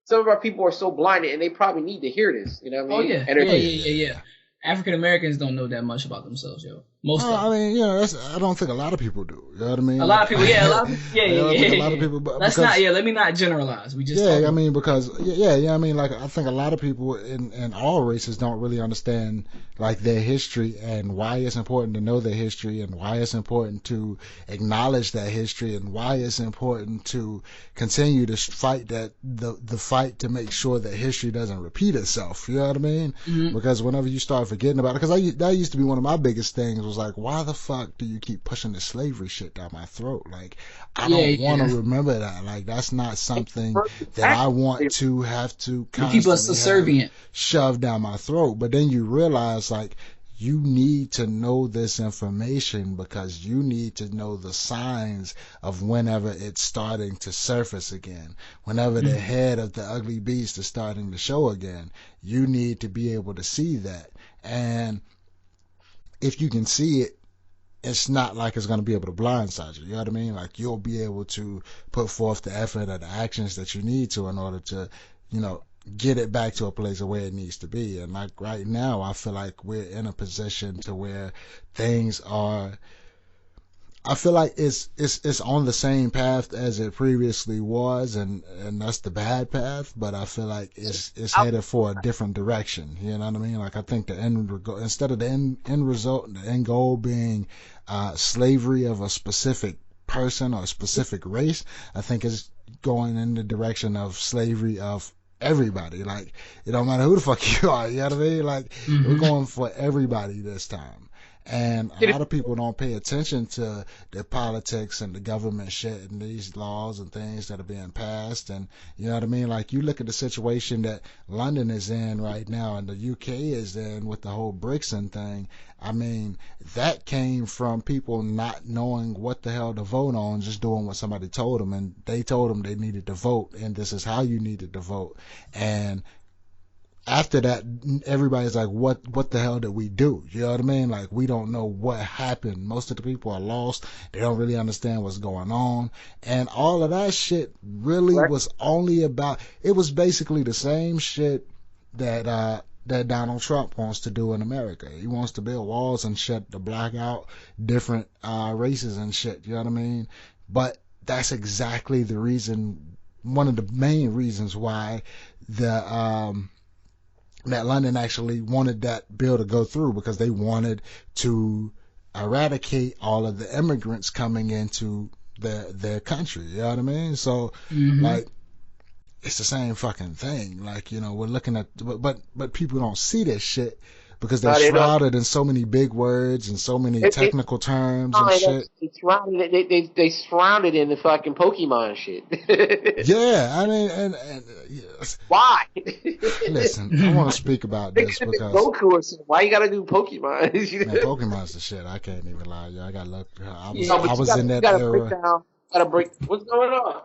some of our people are so blinded and they probably need to hear this. You know what I mean? Oh yeah. African Americans don't know that much about themselves, yo. Most of them. I mean, you know, I don't think a lot of people do. You know what I mean? A lot of people, a lot of people, but let me not generalize. We just I mean, because I mean, like I think a lot of people in all races don't really understand like their history and why it's important to know their history and why it's important to acknowledge that history and why it's important to continue to fight the fight to make sure that history doesn't repeat itself. You know what I mean? Mm-hmm. Because whenever you start forgetting about it, because that used to be one of my biggest things. Was like, why the fuck do you keep pushing the slavery shit down my throat? Like, I don't want to remember that. Like, that's not something that I want to have to constantly keep us subservient, shoved down my throat. But then you realize, like, you need to know this information because you need to know the signs of whenever it's starting to surface again. Whenever the head of the ugly beast is starting to show again, you need to be able to see that. And if you can see it, it's not like it's going to be able to blindside you. You know what I mean? Like you'll be able to put forth the effort or the actions that you need to in order to, you know, get it back to a place of where it needs to be. And like right now, I feel like we're in a position to where things are, I feel like it's on the same path as it previously was, and that's the bad path. But I feel like it's headed for a different direction. You know what I mean? Like I think instead of the end result, the end goal being slavery of a specific person or a specific race, I think it's going in the direction of slavery of everybody. Like it don't matter who the fuck you are. You know what I mean? Like we're going for everybody this time. And a lot of people don't pay attention to the politics and the government shit and these laws and things that are being passed. And you know what I mean? Like you look at the situation that London is in right now and the UK is in with the whole Brexit thing. I mean, that came from people not knowing what the hell to vote on, just doing what somebody told them. And they told them they needed to vote and this is how you needed to vote. And after that, everybody's like, what the hell did we do? You know what I mean? Like, we don't know what happened. Most of the people are lost. They don't really understand what's going on. And all of that shit really was only about, it was basically the same shit that Donald Trump wants to do in America. He wants to build walls and shit to black out different races and shit. You know what I mean? But that's exactly the reason, one of the main reasons why that London actually wanted that bill to go through, because they wanted to eradicate all of the immigrants coming into their country. You know what I mean? So like it's the same fucking thing. Like, you know, we're looking at, but people don't see this shit because they're shrouded in so many big words and so many technical terms and shit. They surrounded in the fucking Pokemon shit. Yeah, I mean, and yes. Why? Listen, I want to speak about this because Goku or something. Why you gotta do Pokemon? Man, Pokemon's the shit. I can't even lie. I got look. I was in that era. What's going on?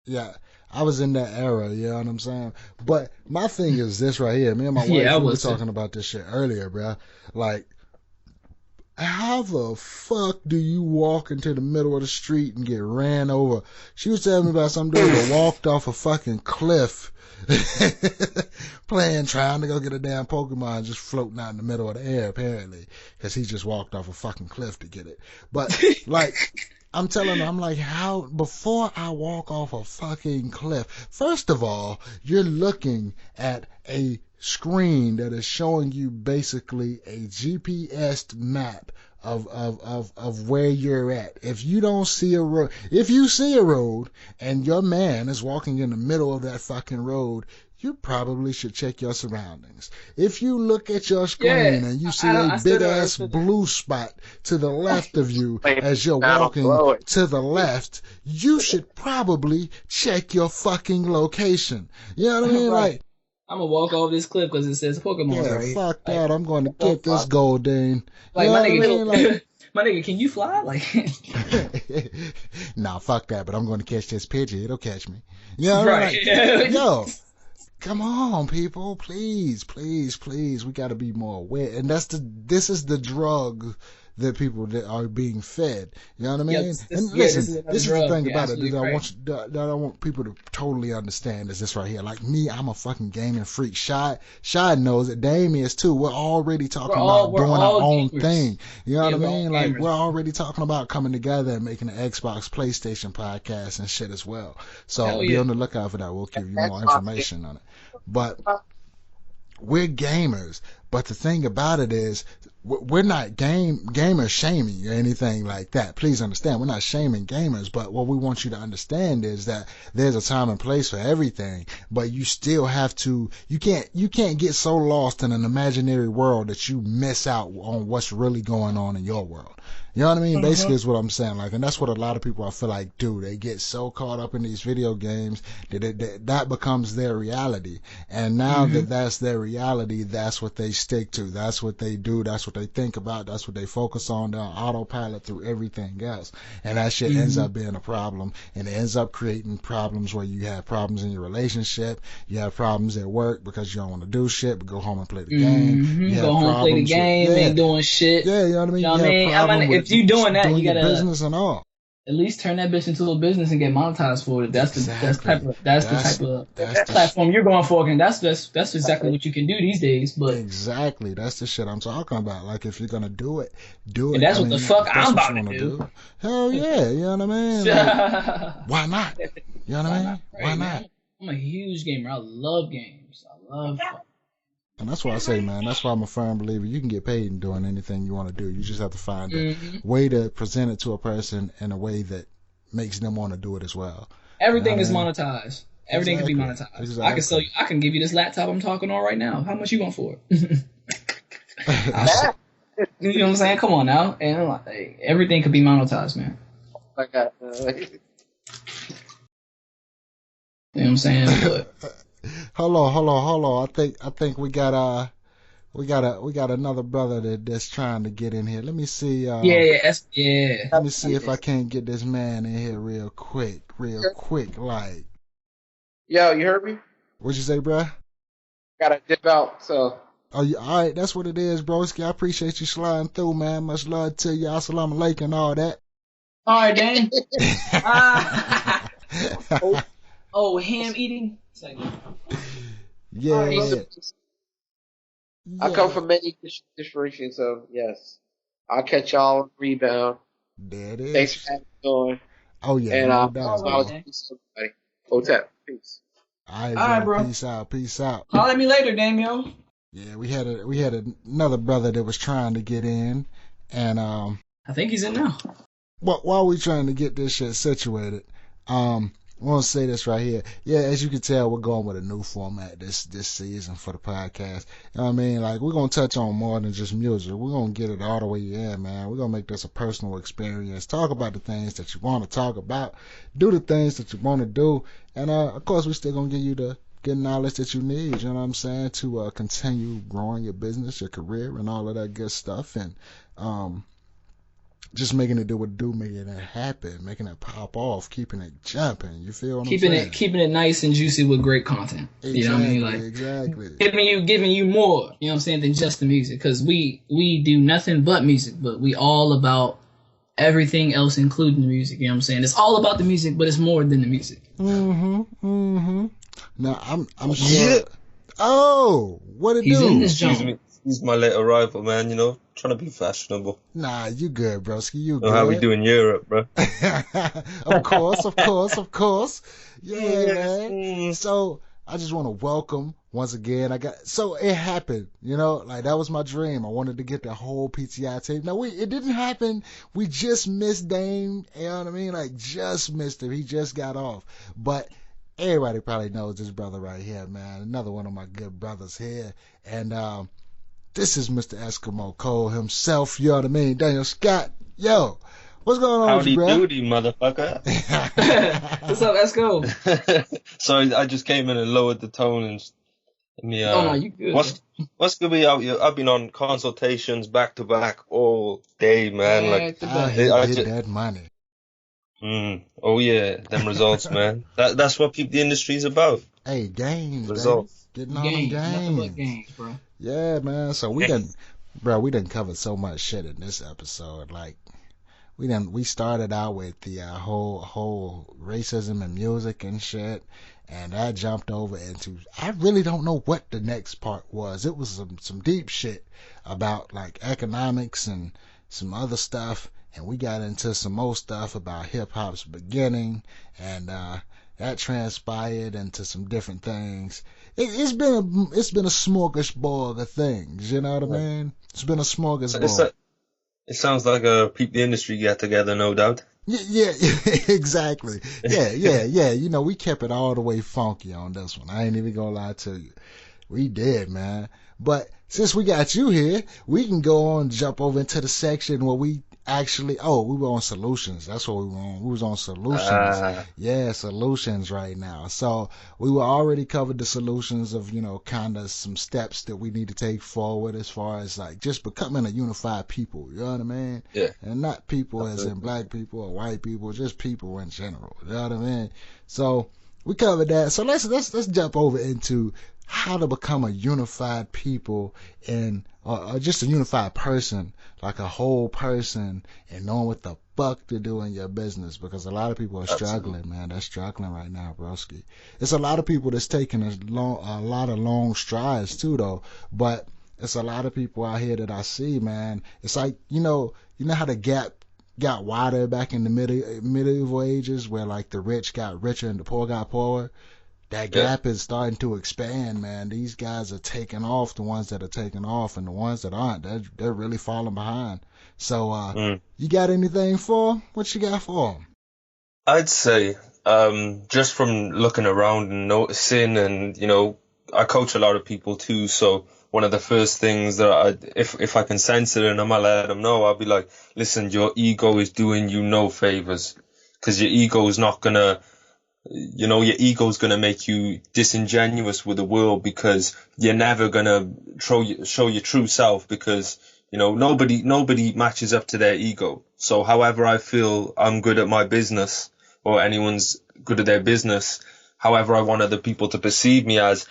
Yeah. I was in that era, you know what I'm saying? But my thing is this right here. Me and my wife were talking about this shit earlier, bro. Like, how the fuck do you walk into the middle of the street and get ran over? She was telling me about some dude that walked off a fucking cliff trying to go get a damn Pokemon just floating out in the middle of the air, apparently, because he just walked off a fucking cliff to get it. But, like, I'm telling her, I'm like, how, before I walk off a fucking cliff, first of all, you're looking at a screen that is showing you basically a GPS map of where you're at. If you don't see a road, if you see a road and your man is walking in the middle of that fucking road, you probably should check your surroundings. If you look at your screen and you see a big ass blue spot to the left of you as you're walking to the left, you should probably check your fucking location. You know what I mean? Right. Like, I'm gonna walk off this cliff because it says Pokemon. yeah, right? fuck that. I'm going to get this Goldane. Like, you know my nigga, what I mean? Like, my nigga, can you fly? Like, nah, fuck that. But I'm going to catch this Pidgey. It'll catch me. You know what I mean? Like, yo, come on, people, please, please, please. We got to be more aware, and this is the drug that people that are being fed. You know what I mean? And listen, this is the thing about it that I want people to totally understand is this right here. Like me, I'm a fucking gaming freak. Shy knows it. Damien is too. We're already talking about doing our own thing. You know what I mean? Like we're already talking about coming together and making an Xbox, PlayStation podcast and shit as well. So be on the lookout for that. We'll give you more information on it. But we're gamers. But the thing about it is, we're not gamer shaming or anything like that. Please understand, we're not shaming gamers. But what we want you to understand is that there's a time and place for everything. But you still have to. You can't get so lost in an imaginary world that you miss out on what's really going on in your world. You know what I mean? Basically is what I'm saying. Like, and that's what a lot of people I feel like do. They get so caught up in these video games that becomes their reality. And now that that's their reality, that's what they stick to. That's what they do. That's what they think about. That's what they focus on. They're on autopilot through everything else. And that shit ends up being a problem. And it ends up creating problems where you have problems in your relationship. You have problems at work because you don't want to do shit, but go home and play the game. You go home, play the game, ain't doing shit. Yeah, you know what I mean? You know what I mean? If you doing that, you gotta business and all. At least turn that bitch into a business and get monetized for it. That's the type of platform you're going for, and that's exactly what you can do these days. But exactly, that's the shit I'm talking about. Like, if you're gonna do it, do it. And that's what the fuck I'm about to do. Hell yeah, you know what I mean? Like, why not? You know what I mean? Why not? I'm a huge gamer. I love games. I love. And that's why I say, man, that's why I'm a firm believer. You can get paid in doing anything you want to do. You just have to find a way to present it to a person in a way that makes them want to do it as well. Everything is monetized. Everything can be monetized. Exactly. I can give you this laptop I'm talking on right now. How much you want for it? You know what I'm saying? Come on now. And like, everything could be monetized, man. You know what I'm saying? But, Hold on. I think we got another brother that's trying to get in here. Let me see. Yeah. Let me see if I can't get this man in here real quick. Like. Yo, you heard me? What'd you say, bruh? Gotta dip out. So. Oh, all right. That's what it is, broski. I appreciate you sliding through, man. Much love to you. Assalamu alaikum and all that. All right, Dan. Ham eating. Yeah. I come from many distributions, so yes, I'll catch y'all on rebound. There it is. Thanks for having me on. Oh yeah, and no doubt. Hotep, peace. All right, bro. Peace out. Call at me later, Daniel. Yeah, we had another brother that was trying to get in, and I think he's in now. While we trying to get this shit situated, I want to say this right here. Yeah, as you can tell, we're going with a new format this season for the podcast. You know what I mean? Like, we're going to touch on more than just music. We're going to get it all the way in, man. We're going to make this a personal experience. Talk about the things that you want to talk about. Do the things that you want to do. And, of course, we're still going to give you the good knowledge that you need, you know what I'm saying, to continue growing your business, your career, and all of that good stuff. And, just making it do what it do, making it happen, making it pop off, keeping it jumping. You feel what I'm saying? Keeping it nice and juicy with great content. Exactly, you know what I mean? Like, exactly. Giving you more, you know what I'm saying, than just the music. Because we do nothing but music, but we all about everything else, including the music. You know what I'm saying? It's all about the music, but it's more than the music. Now I'm sure. Oh, what it He's do? in this joint. He's my late arrival, man. You know, trying to be fashionable. Nah, you good, broski. You You know how we good. do in Europe, bro. Of course, of course, of course. Yeah, Yes. man. So I just want to welcome once again. So it happened, like that was my dream. I wanted to get the whole PTI tape. No, it didn't happen. We just missed Dame. You know what I mean? Like just missed him. He just got off. But everybody probably knows this brother right here, man. Another one of my good brothers here. And this is Mr. Eskimo Cole himself. You know what I mean? Daniel Scott. Yo, what's going on with Howdy you, bro? doody, motherfucker. What's up, Esco? Sorry, I just came in and lowered the tone and me. Oh no, you good. What's gonna be out here? I've been on consultations back to back all day, man. Like I hit that money. Oh yeah, them results, man. That's what the industry's about. Hey, games, Results. getting on them Nothing but games. games, bro. Yeah, man. So we done covered so much shit in this episode. Like we started out with the whole racism in music and shit, and that jumped over into, I really don't know what the next part was. It was some deep shit about like economics and some other stuff, and we got into some more stuff about hip hop's beginning, and that transpired into some different things. It's been a smorgasbord of things, you know what I mean? It's been a smorgasbord. It sounds like a Peep the Industry get together, no doubt. Yeah, exactly. Yeah. We kept it all the way funky on this one. I ain't even gonna lie to you. We did, man. But since we got you here, we can go on and jump over into the section where we actually, we were on solutions. That's what we were on. We was on solutions. Yeah, solutions right now. So we were already covered the solutions of, kind of some steps that we need to take forward as far as like just becoming a unified people. You know what I mean? Yeah. And not people as in black people or white people, just people in general. You know what I mean? So we covered that. So let's jump over into how to become a unified people and or just a unified person, like a whole person, and knowing what the fuck to do in your business, because a lot of people are struggling, man. They're struggling right now, broski. It's a lot of people that's taking a lot of long strides too, though. But it's a lot of people out here that I see, man. It's like you know how the gap got wider back in the medieval ages, where like the rich got richer and the poor got poorer. That gap is starting to expand, man. These guys are taking off, the ones that are taking off, and the ones that aren't, they're really falling behind. So, you got anything for them? What you got for them? I'd say, just from looking around and noticing, and I coach a lot of people too. So one of the first things that if I can sense it and I might let them know, I'll be like, listen, your ego is doing you no favors, because your ego is not gonna. Your ego is going to make you disingenuous with the world, because you're never going to show your true self, because, nobody matches up to their ego. So however I feel I'm good at my business, or anyone's good at their business, however I want other people to perceive me as,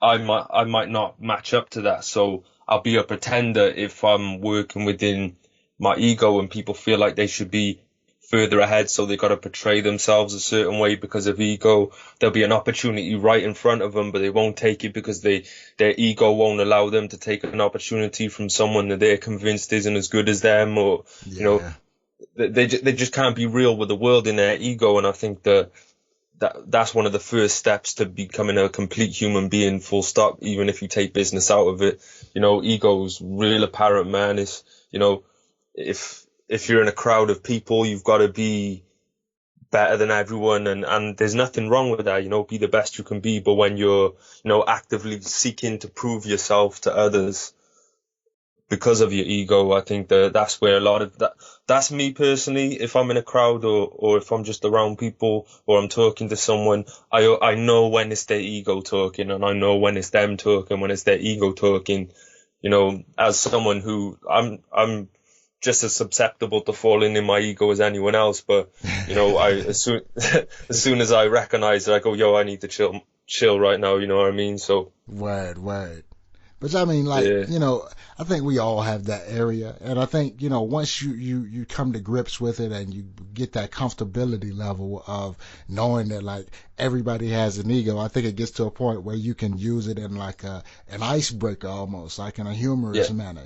I might not match up to that. So I'll be a pretender if I'm working within my ego and people feel like they should be further ahead, so they got to portray themselves a certain way because of ego. There'll be an opportunity right in front of them, but they won't take it because their ego won't allow them to take an opportunity from someone that they're convinced isn't as good as them, or they just can't be real with the world in their ego. And I think that's one of the first steps to becoming a complete human being, full stop, even if you take business out of it. Ego's real apparent, man. Is if you're in a crowd of people, you've got to be better than everyone, and there's nothing wrong with that. Be the best you can be. But when you're actively seeking to prove yourself to others because of your ego, I think that's where a lot of that's me personally. If I'm in a crowd or if I'm just around people or I'm talking to someone, I know when it's their ego talking, and I know when it's them talking, when it's their ego talking. As someone who I'm just as susceptible to falling in my ego as anyone else, but as soon as I recognize it, I go, yo, I need to chill right now, you know what I mean? So word. But I mean, like, I think we all have that area, and I think once you come to grips with it and you get that comfortability level of knowing that like everybody has an ego, I think it gets to a point where you can use it in like an icebreaker, almost like in a humorous manner,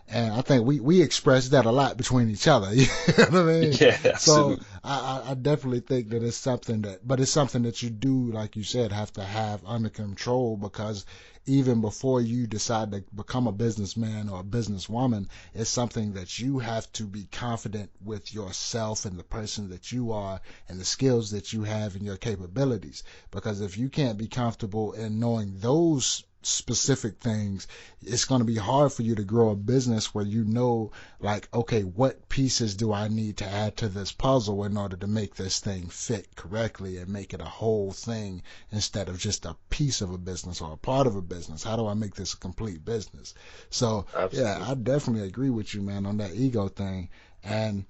And I think we express that a lot between each other. You know what I mean? Yeah, So absolutely. I definitely think that it's something but it's something that you do, like you said, have to have under control, because even before you decide to become a businessman or a businesswoman, it's something that you have to be confident with yourself and the person that you are and the skills that you have and your capabilities. Because if you can't be comfortable in knowing those specific things, it's going to be hard for you to grow a business where you know, like, okay, what pieces do I need to add to this puzzle in order to make this thing fit correctly and make it a whole thing instead of just a piece of a business or a part of a business. How do I make this a complete business? So yeah, Absolutely. I definitely agree with you, man, on that ego thing. And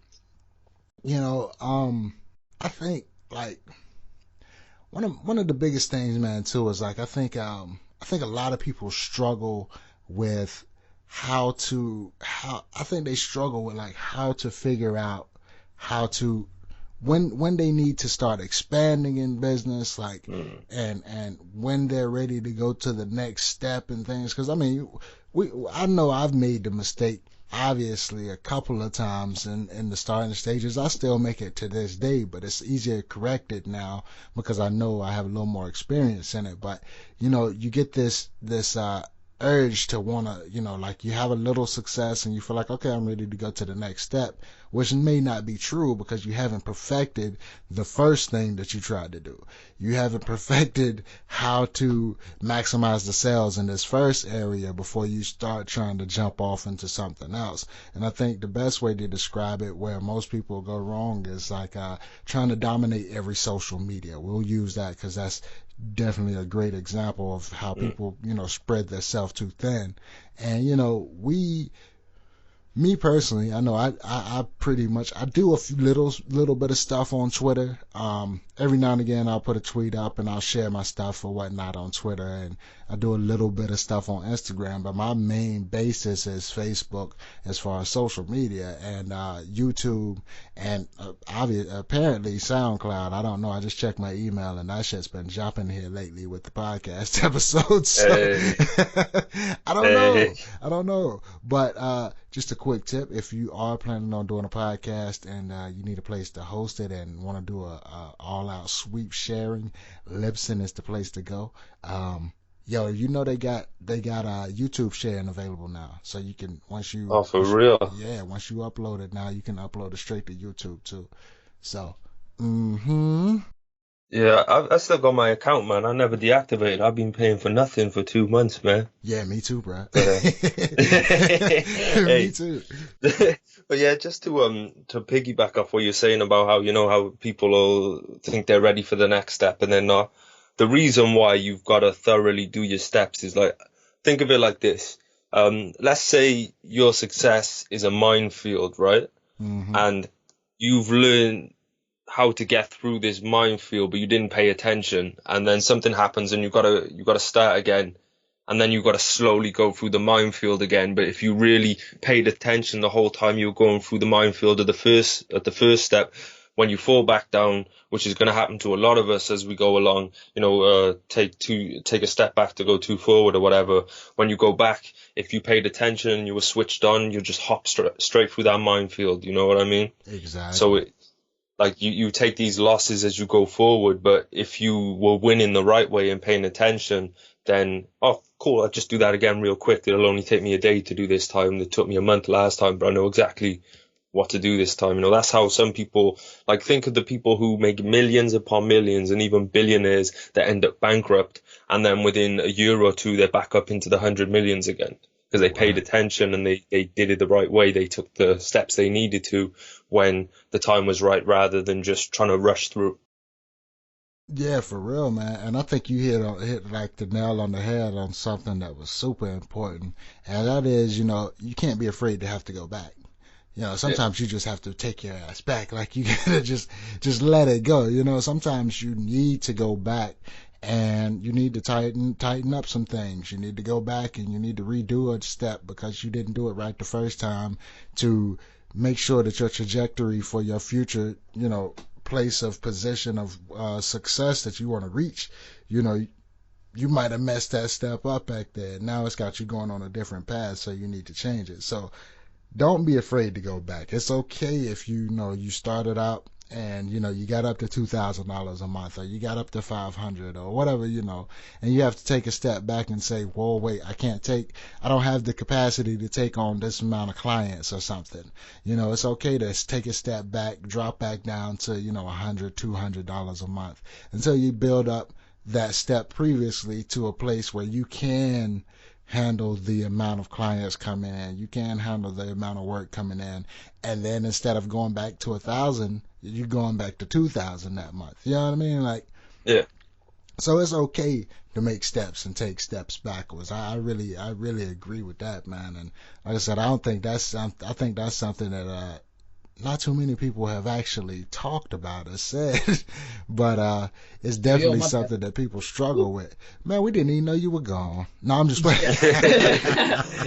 I think, like, one of the biggest things, man, too, is like, I think a lot of people struggle with how I think they struggle with, like, how to figure out how to when they need to start expanding in business, like, Mm. and when they're ready to go to the next step and things. Because I mean, I know I've made the mistake, obviously, a couple of times in the starting stages. I still make it to this day, but it's easier to correct it now because I know I have a little more experience in it. But you get this urge to want to, like, you have a little success and you feel like, okay, I'm ready to go to the next step, which may not be true because you haven't perfected the first thing that you tried to do. You haven't perfected how to maximize the sales in this first area before you start trying to jump off into something else. And I think the best way to describe it, where most people go wrong, is like trying to dominate every social media. We'll use that because that's definitely a great example of how Mm. people, spread themselves too thin. And me personally, I know I pretty much, I do a few little bit of stuff on Twitter. Every now and again I'll put a tweet up and I'll share my stuff or whatnot on Twitter, and I do a little bit of stuff on Instagram. But my main basis is Facebook as far as social media, and YouTube, and apparently SoundCloud. I don't know. I just checked my email and that shit's been jumping here lately with the podcast episodes. So Hey, I don't know. hey. I don't know. But just a quick tip: if you are planning on doing a podcast and you need a place to host it and want to do a all-out sweep sharing, Libsyn is the place to go. Yo, they got YouTube sharing available now, so you can Oh, for real? once you upload it, now you can upload it straight to YouTube too. So, mm-hmm. Yeah, I still got my account, man. I never deactivated. I've been paying for nothing for 2 months, man. Yeah, me too, bro. But Me hey, too. but yeah, just to piggyback off what you're saying about how how people all think they're ready for the next step and they're not. The reason why you've got to thoroughly do your steps is, like, think of it like this. Let's say your success is a minefield, right? Mm-hmm. And you've learned how to get through this minefield, but you didn't pay attention, and then something happens and you gotta start again, and then you gotta slowly go through the minefield again. But if you really paid attention the whole time you were going through the minefield at the first step, when you fall back down, which is going to happen to a lot of us as we go along, take a step back to go two forward or whatever. When you go back, if you paid attention and you were switched on, you just hop straight through that minefield. You know what I mean? So Exactly. like you take these losses as you go forward, but if you were winning the right way and paying attention, then, oh, cool, I'll just do that again real quick. It'll only take me a day to do this time. It took me a month last time, but I know exactly what to do this time. That's how some people, like, think of the people who make millions upon millions and even billionaires that end up bankrupt, and then within a year or two they're back up into the 100 millions again because they paid Right. attention and they did it the right way. They took the steps they needed to when the time was right, rather than just trying to rush through. Yeah, for real, man. And I think you hit like the nail on the head on something that was super important, and that is, you can't be afraid to have to go back. Yeah. Sometimes you just have to take your ass back. Like, you gotta just let it go. Sometimes you need to go back and you need to tighten up some things. You need to go back and you need to redo a step because you didn't do it right the first time, to make sure that your trajectory for your future, place of position of success that you want to reach, you know, you might have messed that step up back there. Now it's got you going on a different path, so you need to change it. So don't be afraid to go back. It's okay if you know you started out and you got up to $2,000 a month, or you got up to 500 or whatever, and you have to take a step back and say, whoa, wait, I don't have the capacity to take on this amount of clients or something. It's okay to take a step back, drop back down to $100, $200 a month until you build up that step previously to a place where you can handle the amount of clients coming in, you can handle the amount of work coming in, and then instead of going back to 1,000, you're going back to 2,000 that month. You know what I mean? Like, Yeah. so it's okay to make steps and take steps backwards. I really agree with that, man. And like I said, I think that's something that not too many people have actually talked about or said, but it's definitely something that people struggle with. Man, we didn't even know you were gone. No, I'm just playing.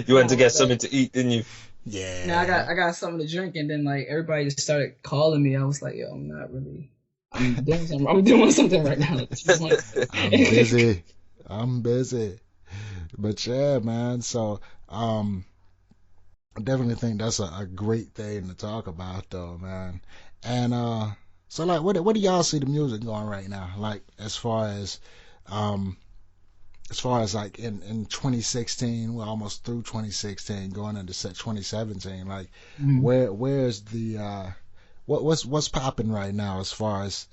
You went to get something to eat, didn't you? Yeah. Now I got something to drink, and then like everybody just started calling me. I was like, yo, I'm not really. I'm doing something right now. I'm busy. But yeah, man. So I definitely think that's a great thing to talk about, though, man. And so like, what do y'all see the music going right now? Like as far as like in 2016, we're almost through 2016, going into 2017. Like, where's the what's popping right now as far as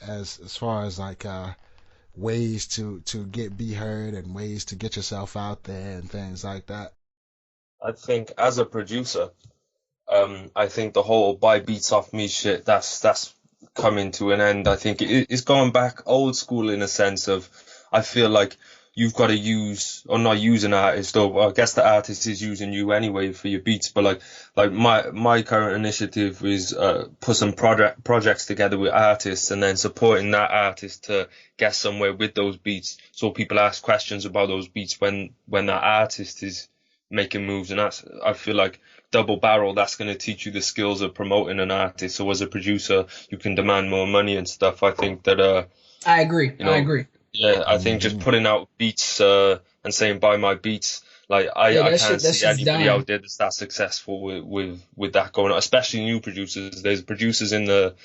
like ways to be heard and ways to get yourself out there and things like that. I think as a producer, I think the whole buy beats off me shit, that's coming to an end. I think it's going back old school in a sense of, I feel like you've got to use, or not use an artist, though I guess the artist is using you anyway for your beats, but like my current initiative is put some projects together with artists and then supporting that artist to get somewhere with those beats, so people ask questions about those beats when that artist is making moves. And that's, I feel like, double barrel, that's going to teach you the skills of promoting an artist. So as a producer, you can demand more money and stuff. I think that I agree. I agree. Yeah, I think just putting out beats and saying buy my beats, like I can't see anybody out there that's that successful with that going on, especially new producers. There's producers in the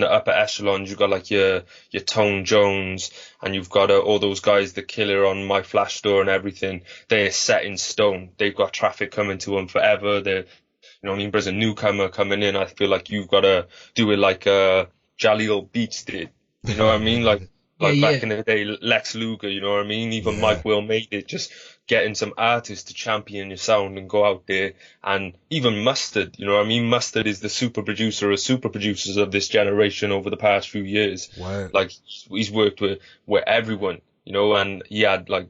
upper echelons. You've got like your Tone Jones, and you've got all those guys, the Killer on My Flash Store and everything. They're set in stone. They've got traffic coming to them forever. They're, even as a newcomer coming in, I feel like you've got to do it like Jaleel Beats did. You know what I mean? Like back in the day, Lex Luger, you know what I mean? Even Mike Will made it, just getting some artists to champion your sound and go out there. And even Mustard, you know what I mean? Mustard is the super producer of super producers of this generation over the past few years. Right. Like, he's worked with everyone, and he had like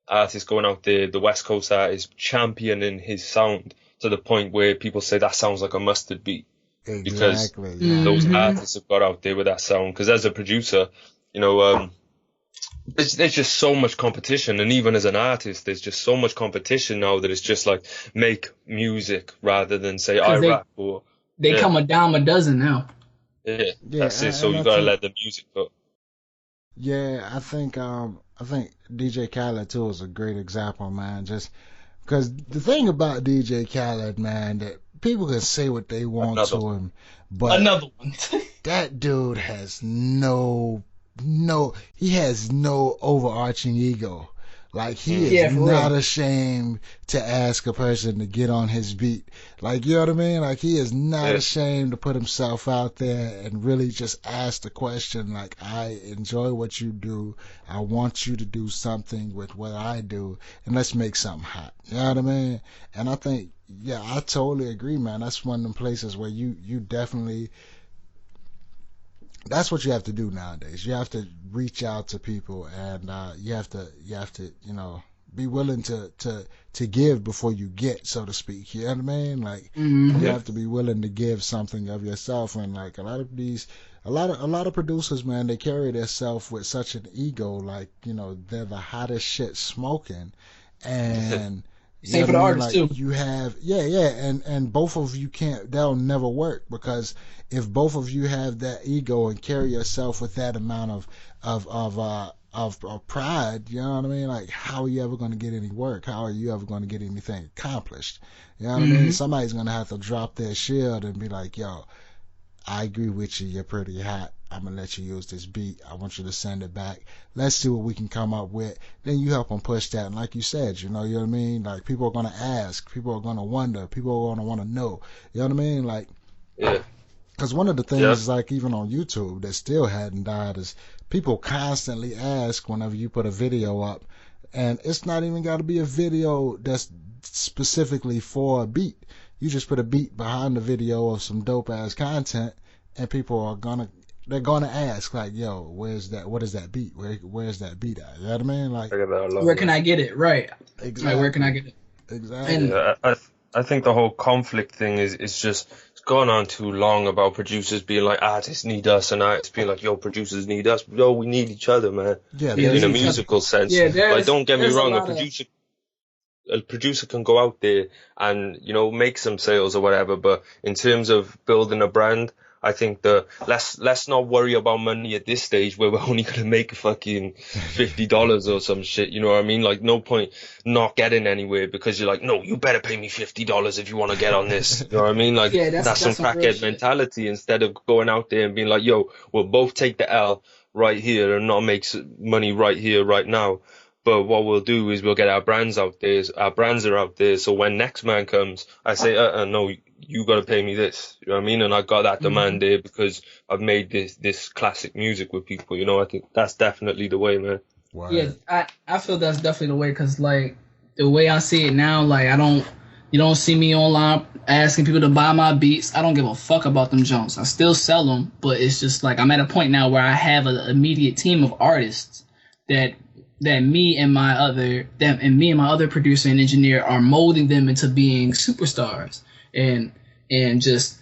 artists going out there, the West Coast artists championing his sound to the point where people say that sounds like a Mustard beat. Exactly. Because those artists have got out there with that sound. Because as a producer, there's just so much competition, and even as an artist, there's just so much competition now that it's just like make music rather than say I rap. Or they come a dime a dozen now. Yeah, that's it. So you gotta let the music go. Yeah, I think DJ Khaled too is a great example, man. Just because the thing about DJ Khaled, man, that people can say what they want to him, but another one. That dude has he has no overarching ego. Like, he is not ashamed to ask a person to get on his beat. Like, you know what I mean? Like, he is not ashamed to put himself out there and really just ask the question, like, I enjoy what you do. I want you to do something with what I do, and let's make something hot. You know what I mean? And I think, I totally agree, man. That's one of them places where you definitely... That's what you have to do nowadays. You have to reach out to people, and you have to be willing to give before you get, so to speak. You know what I mean? Like, you have to be willing to give something of yourself. And like a lot of producers, man, they carry themselves with such an ego, like, they're the hottest shit smoking, and same for the artists too. You have, and both of you that'll never work, because if both of you have that ego and carry yourself with that amount of of pride, you know what I mean? Like, how are you ever going to get any work? How are you ever going to get anything accomplished? You know what I mean? Somebody's going to have to drop their shield and be like, yo, I agree with you. You're pretty hot. I'm going to let you use this beat. I want you to send it back. Let's see what we can come up with. Then you help them push that. And like you said, you know what I mean? Like, people are going to ask. People are going to wonder. People are going to want to know. You know what I mean? Like, Yeah. because one of the things, like, even on YouTube that still hadn't died is people constantly ask whenever you put a video up, and it's not even got to be a video that's specifically for a beat. You just put a beat behind the video of some dope ass content, and people are they're gonna ask, like, yo, where's that? What is that beat? Where's that beat at? You know what I mean? Like, where can I get it? Right. Exactly. Like, where can I get it? Exactly. And Yeah, I think the whole conflict thing is just it's gone on too long about producers being like artists need us and artists being like, yo, producers need us. Yo, we need each other, man. Yeah, In a musical sense. Yeah, like, don't get me wrong, a producer can go out there and, you know, make some sales or whatever, but in terms of building a brand, I think let's not worry about money at this stage where we're only gonna make fucking $50 or some shit, you know what I mean? Like, no point not getting anywhere because you're like, no, you better pay me $50 if you want to get on this. You know what I mean? Like, that's some crackhead mentality instead of going out there and being like, yo, we'll both take the L right here and not make money right here, right now. But what we'll do is we'll get our brands out there. Our brands are out there. So when next man comes, I say, no, you got to pay me this. You know what I mean? And I got that demand there because I've made this classic music with people. You know, I think that's definitely the way, man. Wow. Yeah, I feel that's definitely the way, because, like, the way I see it now, like, you don't see me online asking people to buy my beats. I don't give a fuck about them Jones. I still sell them, but it's just like I'm at a point now where I have an immediate team of artists that me and my other producer and engineer are molding them into being superstars and just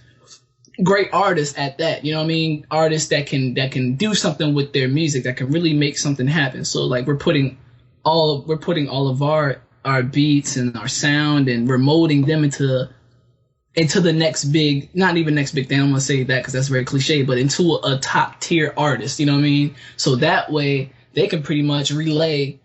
great artists at that. You know what I mean? Artists that can do something with their music, that can really make something happen. So, like, we're putting all of our beats and our sound, and we're molding them into the next big, not even next big thing, I don't want to say that because that's very cliche, but into a top tier artist, you know what I mean? So that way they can pretty much relay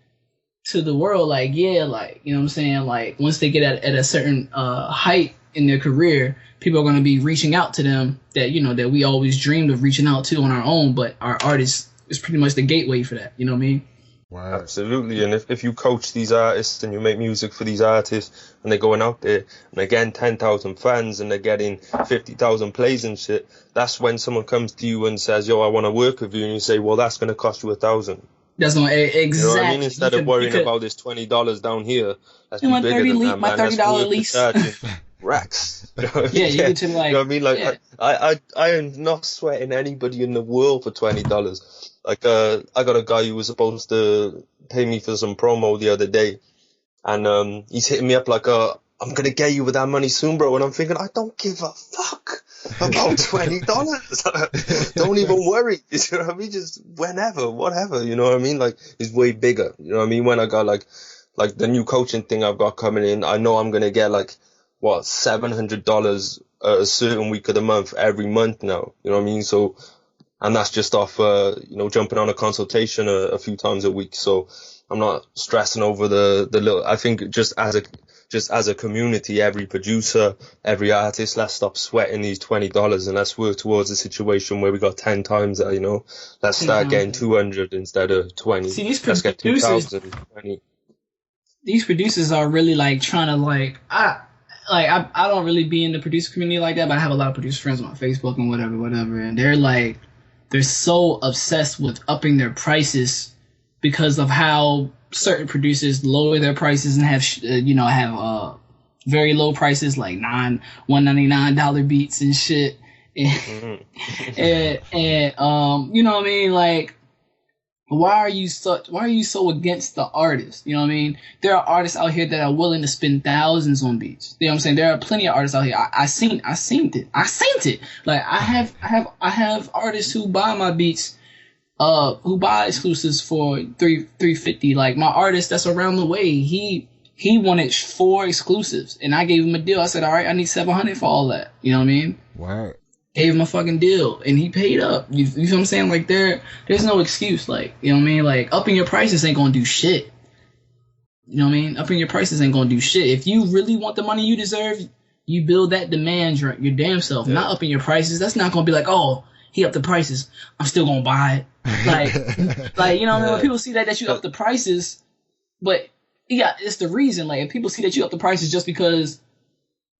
to the world, like, yeah, like, you know what I'm saying? Like, once they get at a certain height in their career, people are going to be reaching out to them that, you know, that we always dreamed of reaching out to on our own, but our artist is pretty much the gateway for that, you know what I mean? Wow. Absolutely. And if you coach these artists and you make music for these artists and they're going out there and they're getting 10,000 fans and they're getting 50,000 plays and shit, that's when someone comes to you and says, yo, I want to work with you. And you say, well, that's going to cost you $1,000. That's not exactly. You know what I mean? Instead of worrying about this $20 down here, let's be bigger than that, man. My $30 lease. Racks. Yeah, you get to, like, you know what I mean? Like, yeah. I am not sweating anybody in the world for $20. Like, I got a guy who was supposed to pay me for some promo the other day, and he's hitting me up like, I'm gonna get you with that money soon, bro. And I'm thinking, I don't give a fuck about $20. Don't even worry. You know what I mean? Just whenever, whatever. You know what I mean? Like, it's way bigger. You know what I mean? When I got like the new coaching thing I've got coming in, I know I'm gonna get like $700 a certain week of the month every month now. You know what I mean? So, and that's just off jumping on a consultation a few times a week. So I'm not stressing over the little. I think just as a community, every producer, every artist, let's stop sweating these $20 and let's work towards a situation where we got 10 times that. You know, let's start getting 200 instead of 20. See, these let's get 2,000. These producers are really like trying to I don't really be in the producer community like that, but I have a lot of producer friends on Facebook and whatever, and they're so obsessed with upping their prices because of how certain producers lower their prices and have very low prices, like $199 beats and shit. And you know what I mean? Like, why are you so against the artist? You know what I mean? There are artists out here that are willing to spend thousands on beats. You know what I'm saying? There are plenty of artists out here. I seen it. Like, I have artists who buy my beats, who buy exclusives for $350. Like, my artist that's around the way, he wanted 4 exclusives, and I gave him a deal. I said, all right, I need $700 for all that. You know what I mean? Wow. gave him a fucking deal, and he paid up. You know what I'm saying? Like there's no excuse. Like, you know what I mean? Like upping your prices ain't gonna do shit. You know what I mean? Upping your prices ain't gonna do shit. If you really want the money you deserve, you build that demand your damn self. Not upping your prices. That's not gonna be like, oh, he upped the prices, I'm still gonna buy it. Like you know what I mean? When people see that you up the prices, but yeah, it's the reason. Like if people see that you up the prices just because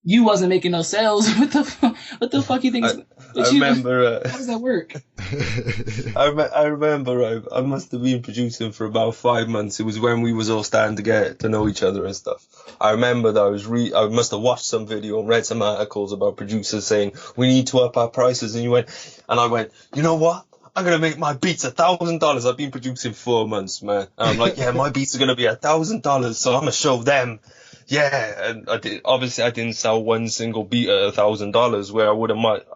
you wasn't making no sales, what the fuck you think? I remember. How does that work? I remember. I must have been producing for about 5 months. It was when we was all starting to get to know each other and stuff. I remember that I must have watched some video and read some articles about producers saying we need to up our prices, and I went, you know what? I'm gonna make my beats $1,000. I've been producing 4 months, man. And I'm like, yeah, my beats are gonna be $1,000, so I'm gonna show them. Yeah, and I didn't sell one single beat at $1,000, where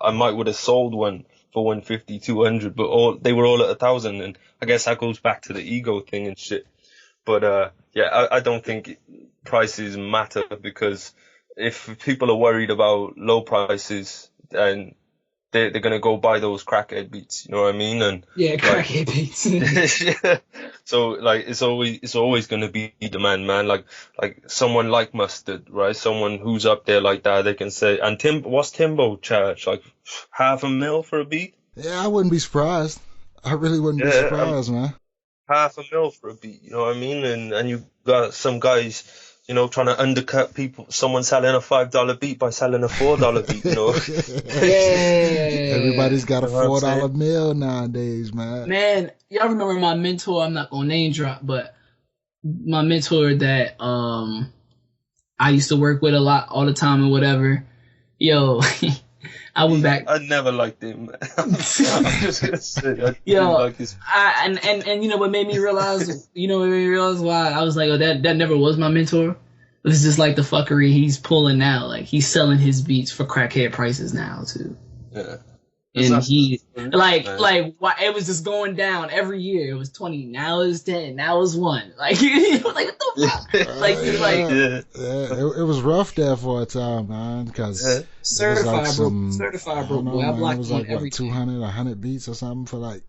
I might would have sold one for 150, 200, but they were all at 1,000, and I guess that goes back to the ego thing and shit. But yeah, I don't think prices matter, because if people are worried about low prices, and they're gonna go buy those crackhead beats, you know what I mean? And yeah, crackhead beats. Yeah. So like it's always gonna be demand, man. Like someone like Mustard, right? Someone who's up there like that, they can say. And what's Timbo charge? Like $500,000 for a beat? Yeah, I wouldn't be surprised. I really wouldn't be surprised, man. $500,000 for a beat, you know what I mean? And you got some guys, you know, trying to undercut people. Someone selling a $5 beat by selling a $4 beat, you know. Yeah. Everybody's got a $4 meal nowadays, man. Man, y'all remember my mentor? I'm not gonna name drop, but my mentor that I used to work with a lot, all the time, and whatever. Yo, I went back. I never liked him, man. I'm just gonna say, I yo, like his... and you know what made me realize? Why I was like, oh, that never was my mentor. It was just like the fuckery he's pulling now. Like he's selling his beats for crackhead prices now too. Yeah. And he why it was just going down every year. It was 20, now it's 10, now it's 1. Like like what the fuck? It was rough there for a time, man, because certified bro. Boy, I blocked it was like every 200, 100 beats or something for like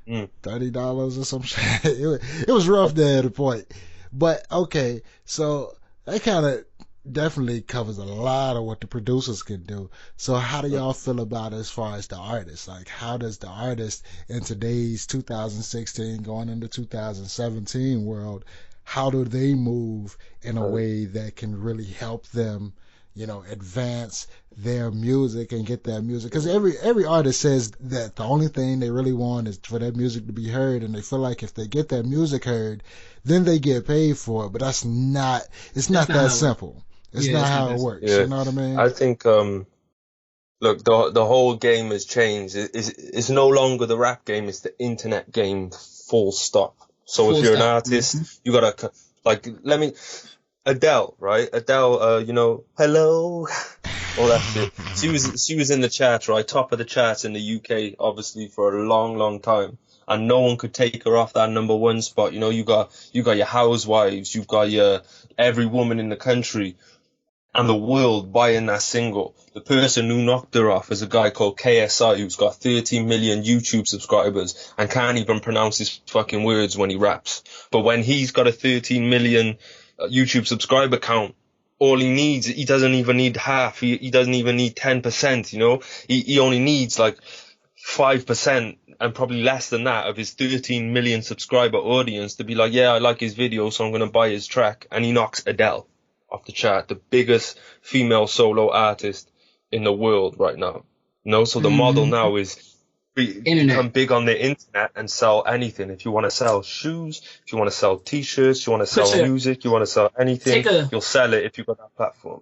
$30 or some shit. It was rough there at a point. But okay, so that kind of definitely covers a lot of what the producers can do. So how do y'all feel about it as far as the artist? Like, how does the artist in today's 2016 going into 2017 world, how do they move in a way that can really help them, you know, advance their music and get their music? Because every artist says that the only thing they really want is for their music to be heard, and they feel like if they get their music heard, then they get paid for it. But it's not that simple. It's not how it works. Yeah. You know what I mean? I think, look, the whole game has changed. It's no longer the rap game. It's the internet game, full stop. So if you're an artist, you gotta, like, Adele, right? Adele, you know, hello, all that shit. She was in the charts, right? Top of the charts in the UK, obviously, for a long, long time. And no one could take her off that number one spot. You know, you got your housewives, you've got your every woman in the country and the world buying that single. The person who knocked her off is a guy called KSI, who's got 13 million YouTube subscribers and can't even pronounce his fucking words when he raps. But when he's got a 13 million YouTube subscriber count, all he doesn't even need half. He doesn't even need 10%, you know? He only needs like 5% and probably less than that of his 13 million subscriber audience to be like, yeah, I like his video, so I'm going to buy his track. And he knocks Adele off the chart, the biggest female solo artist in the world right now. You know, so the model now is become big on the internet and sell anything. If you want to sell shoes, if you want to sell t-shirts, you want to sell music, you want to sell anything, you'll sell it if you've got that platform.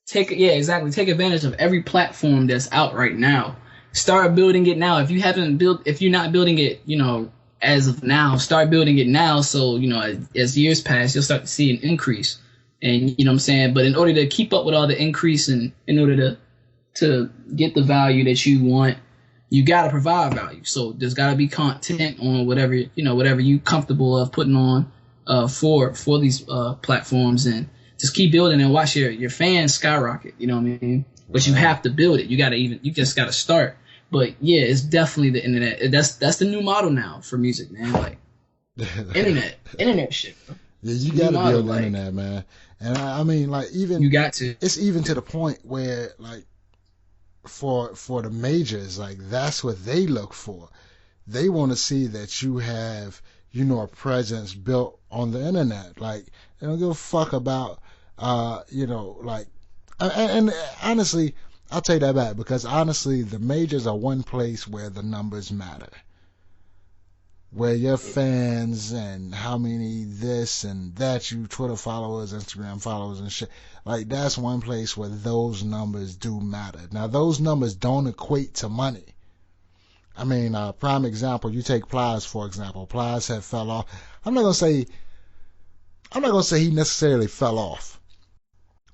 Take advantage of every platform that's out right now. Start building it now. If you're not building it, you know, as of now, start building it now. So, you know, as years pass, you'll start to see an increase. And you know what I'm saying? But in order to keep up with all the increase and in order to get the value that you want, you got to provide value. So there's got to be content on whatever you comfortable of putting on for these platforms, and just keep building and watch your fans skyrocket. You know what I mean? But you have to build it. You just got to start. But yeah, it's definitely the internet. That's the new model now for music, man. Like internet shit, bro. Yeah, you got to be on the internet, man. And I mean, like, even you got to. It's even to the point where, like, for the majors, like, that's what they look for. They want to see that you have, you know, a presence built on the internet. Like, they don't give a fuck about, you know, like, and honestly, I'll take that back, because honestly, the majors are one place where the numbers matter. Where your fans and how many this and that, you Twitter followers, Instagram followers and shit, like, that's one place where those numbers do matter. Now, those numbers don't equate to money. I mean, prime example, you take Plies, for example. Plies had fell off. I'm not gonna say he necessarily fell off,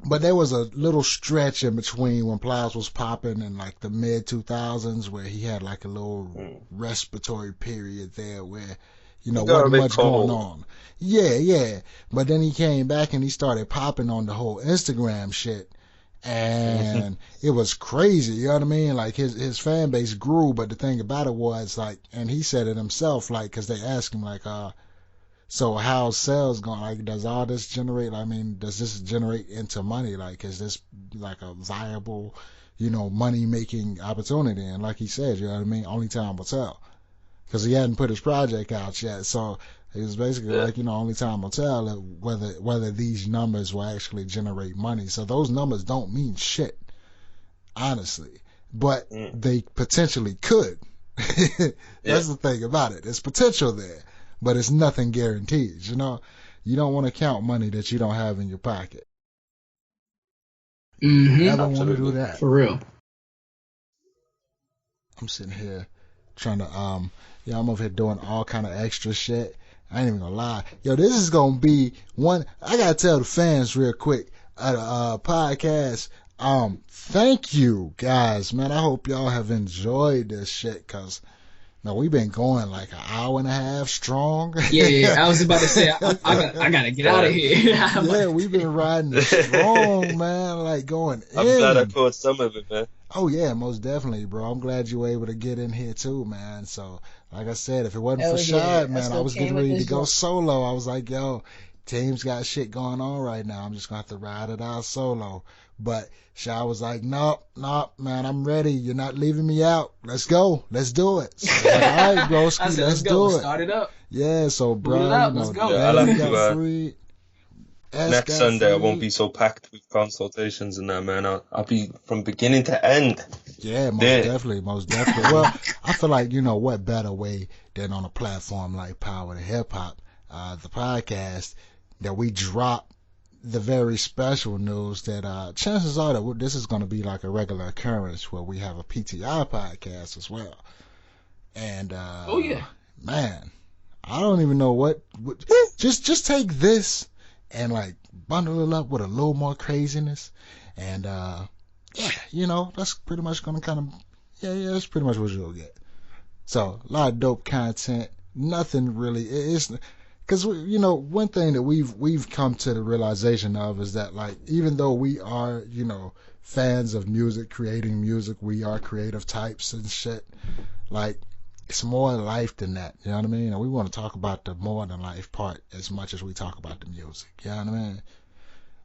but there was a little stretch in between when Plies was popping in like the mid 2000s, where he had like a little respiratory period there where, you know, wasn't much going on. Yeah. But then he came back and he started popping on the whole Instagram shit. And it was crazy, you know what I mean? Like, his fan base grew, but the thing about it was, like, and he said it himself, like, because they asked him, like, so how's sales going? Like, does all this generate, I mean, does this generate into money? Like, is this like a viable, you know, money-making opportunity? And like he said, you know what I mean? Only time will tell. Because he hadn't put his project out yet, so it was basically like, you know, only time will tell whether these numbers will actually generate money. So those numbers don't mean shit, honestly, but they potentially could. That's the thing about it. There's potential there, but it's nothing guaranteed. You know, you don't want to count money that you don't have in your pocket. Never want to do that. For real. I'm sitting here trying to I'm over here doing all kind of extra shit. I ain't even gonna lie. Yo, this is gonna be one. I gotta tell the fans real quick at the podcast. Thank you guys, man. I hope y'all have enjoyed this shit, cause no, we've been going like an hour and a half strong. Yeah. I was about to say I gotta get out of here. Yeah, we've been riding strong, man. Like going in. I'm glad I caught some of it, man. Oh yeah, most definitely, bro. I'm glad you were able to get in here too, man. So, like I said, if it wasn't for Shad, man, I was getting ready to go solo. I was like, yo, team's got shit going on right now. I'm just gonna have to ride it out solo. But Shad was like, nope, man, I'm ready. You're not leaving me out. Let's go. Let's do it. So I was like, all right, broski, let's do it. Start it up. Yeah, so bro, you know, let's go. Yeah, I like got free. Next Sunday, I won't be so packed with consultations and that, man. I'll be from beginning to end. Yeah, most definitely. Well, I feel like, you know, what better way than on a platform like Power to Hip Hop, the podcast, that we drop the very special news that chances are that this is going to be like a regular occurrence where we have a PTI podcast as well. And oh yeah, man, I don't even know what just take this and like bundle it up with a little more craziness, and yeah, you know, that's pretty much gonna kind of that's pretty much what you'll get. So a lot of dope content, nothing really. It's because, you know, one thing that we've come to the realization of is that, like, even though we are, you know, fans of music, creating music, we are creative types and shit, like, it's more life than that, you know what I mean? And we want to talk about the more than life part as much as we talk about the music, you know what I mean?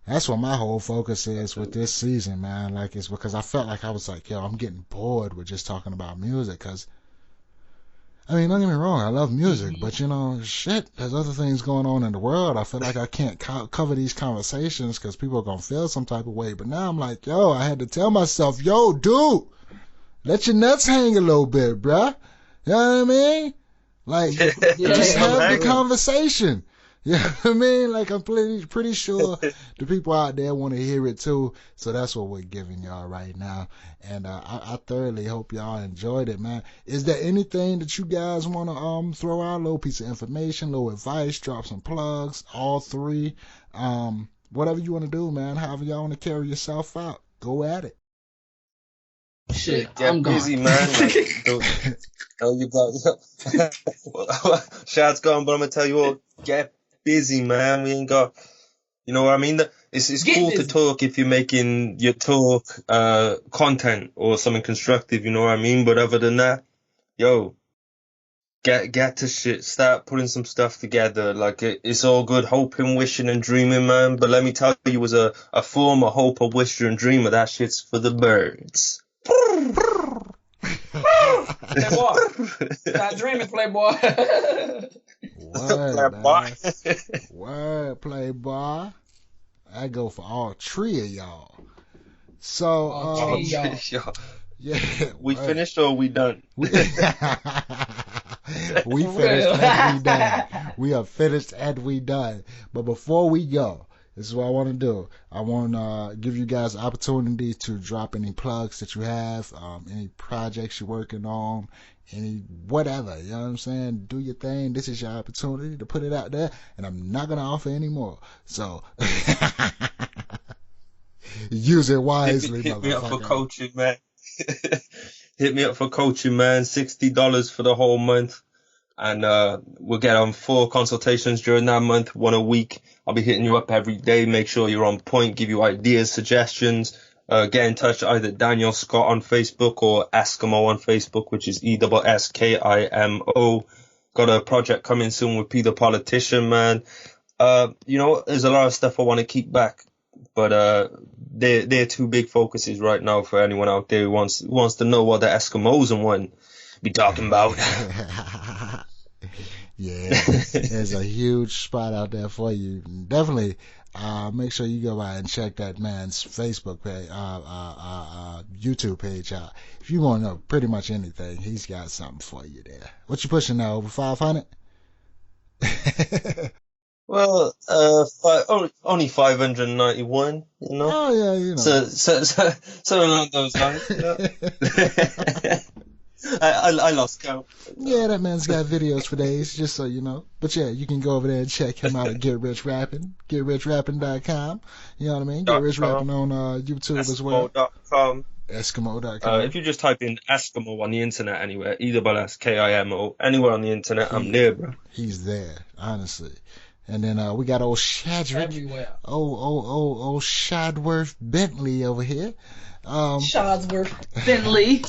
That's what my whole focus is with this season, man. Like, it's because I felt like I was like, yo, I'm getting bored with just talking about music, because, I mean, don't get me wrong, I love music, but, you know, shit, there's other things going on in the world. I feel like I can't cover these conversations because people are going to feel some type of way. But now I'm like, yo, I had to tell myself, yo, dude, let your nuts hang a little bit, bruh. You know what I mean? Like, just have the conversation. You know what I mean? Like, I'm pretty sure the people out there want to hear it too. So that's what we're giving y'all right now. And I thoroughly hope y'all enjoyed it, man. Is there anything that you guys want to throw out? A little piece of information, little advice, drop some plugs, all three. Whatever you want to do, man. However y'all want to carry yourself out. Go at it. Shit, get busy, man. Like, tell you about Shad's gone, but I'm gonna tell you all, get busy, man. We ain't got You know what I mean? It's Get cool to busy. talk if you're making your talk content or something constructive. You know what I mean? But other than that, yo, get to shit. Start putting some stuff together. Like it's all good hoping, wishing, and dreaming, man. But let me tell you, as a former hoper, wisher, and dreamer, that shit's for the birds. Playboy. Stop dreaming, Playboy. Word, Playboy. man. Word, Playboy. I go for all three of y'all. So, All three, y'all. Yo, yeah, we word. finished or we done? We, we For finished real. and we done. We are finished and we done. But before we go, this is what I want to do. I want to give you guys opportunity to drop any plugs that you have, any projects you're working on, any whatever. You know what I'm saying? Do your thing. This is your opportunity to put it out there, and I'm not gonna offer any more. So use it wisely, Hit me up for motherfucker. coaching, man. Hit me up for coaching, man. $60 for the whole month. And we'll get on 4 consultations during that month, 1 a week. I'll be hitting you up every day. Make sure you're on point, give you ideas, suggestions. Get in touch, either Daniel Scott on Facebook or Eskimo on Facebook, which is ESSKIMO. Got a project coming soon with Peter Politician, man. There's a lot of stuff I want to keep back, but they're 2 big focuses right now for anyone out there who wants to know what the Eskimos and one be talking about. Yeah, there's a huge spot out there for you. Definitely, make sure you go by and check that man's Facebook page, YouTube page out. If you want to know pretty much anything, he's got something for you there. What you pushing now? Over 500? Well, only 591, you know? Oh yeah, you know. So something along those lines, you know? I lost count. Yeah, that man's got videos for days, just so you know. But yeah, you can go over there and check him out at Get Rich Rapping, GetRichRapping.com. You know what I mean? Get Rich Rapping on YouTube as well. Eskimo.com. Eskimo.com. If you just type in Eskimo on the internet anywhere, ESSKIMO, anywhere on the internet, I'm there, bro. He's there, honestly. And then we got old Shadrick, Everywhere. old Shadworth Bentley over here. Shadsworth Finley.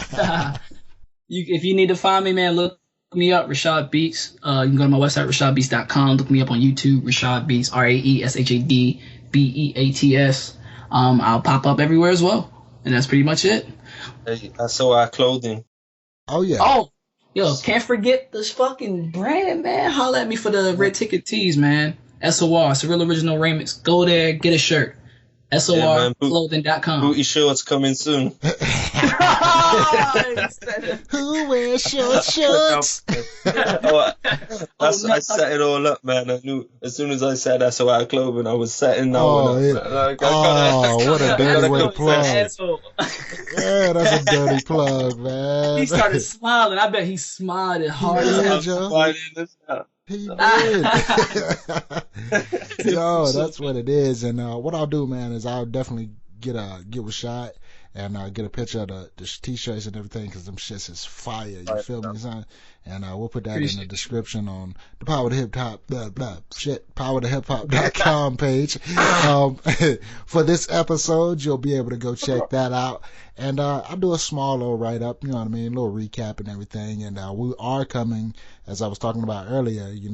If you need to find me, man, look me up, Rashad Beats. You can go to my website, rashadbeats.com. Look me up on YouTube, Rashad Beats, RaeshadBeats. I'll pop up everywhere as well. And that's pretty much it. Hey, I saw our clothing. Oh yeah. Oh, yo, can't forget this fucking brand, man. Holla at me for the red ticket tees, man. SOR, it's a real original remix. Go there, get a shirt. SORclothing.com. Booty shorts coming soon. Who wears short shorts? I set it all up, man. I knew as soon as I said SOR clothing, I was setting that one up. Yeah. Like, What a dirty way to gotta plug. Asshole. Yeah, that's a dirty plug, man. He started smiling. I bet he smiled as hard as hell. He did. Yo, that's what it is. And what I'll do, man, is I'll definitely get with shot and get a picture of the t-shirts and everything, because them shits is fire. You feel me, son? And we'll put that in the description on the Power to Hip Hop powertohiphop.com page. For this episode, you'll be able to go check that out. And I'll do a small little write-up, you know what I mean, a little recap and everything. And we are coming, as I was talking about earlier, we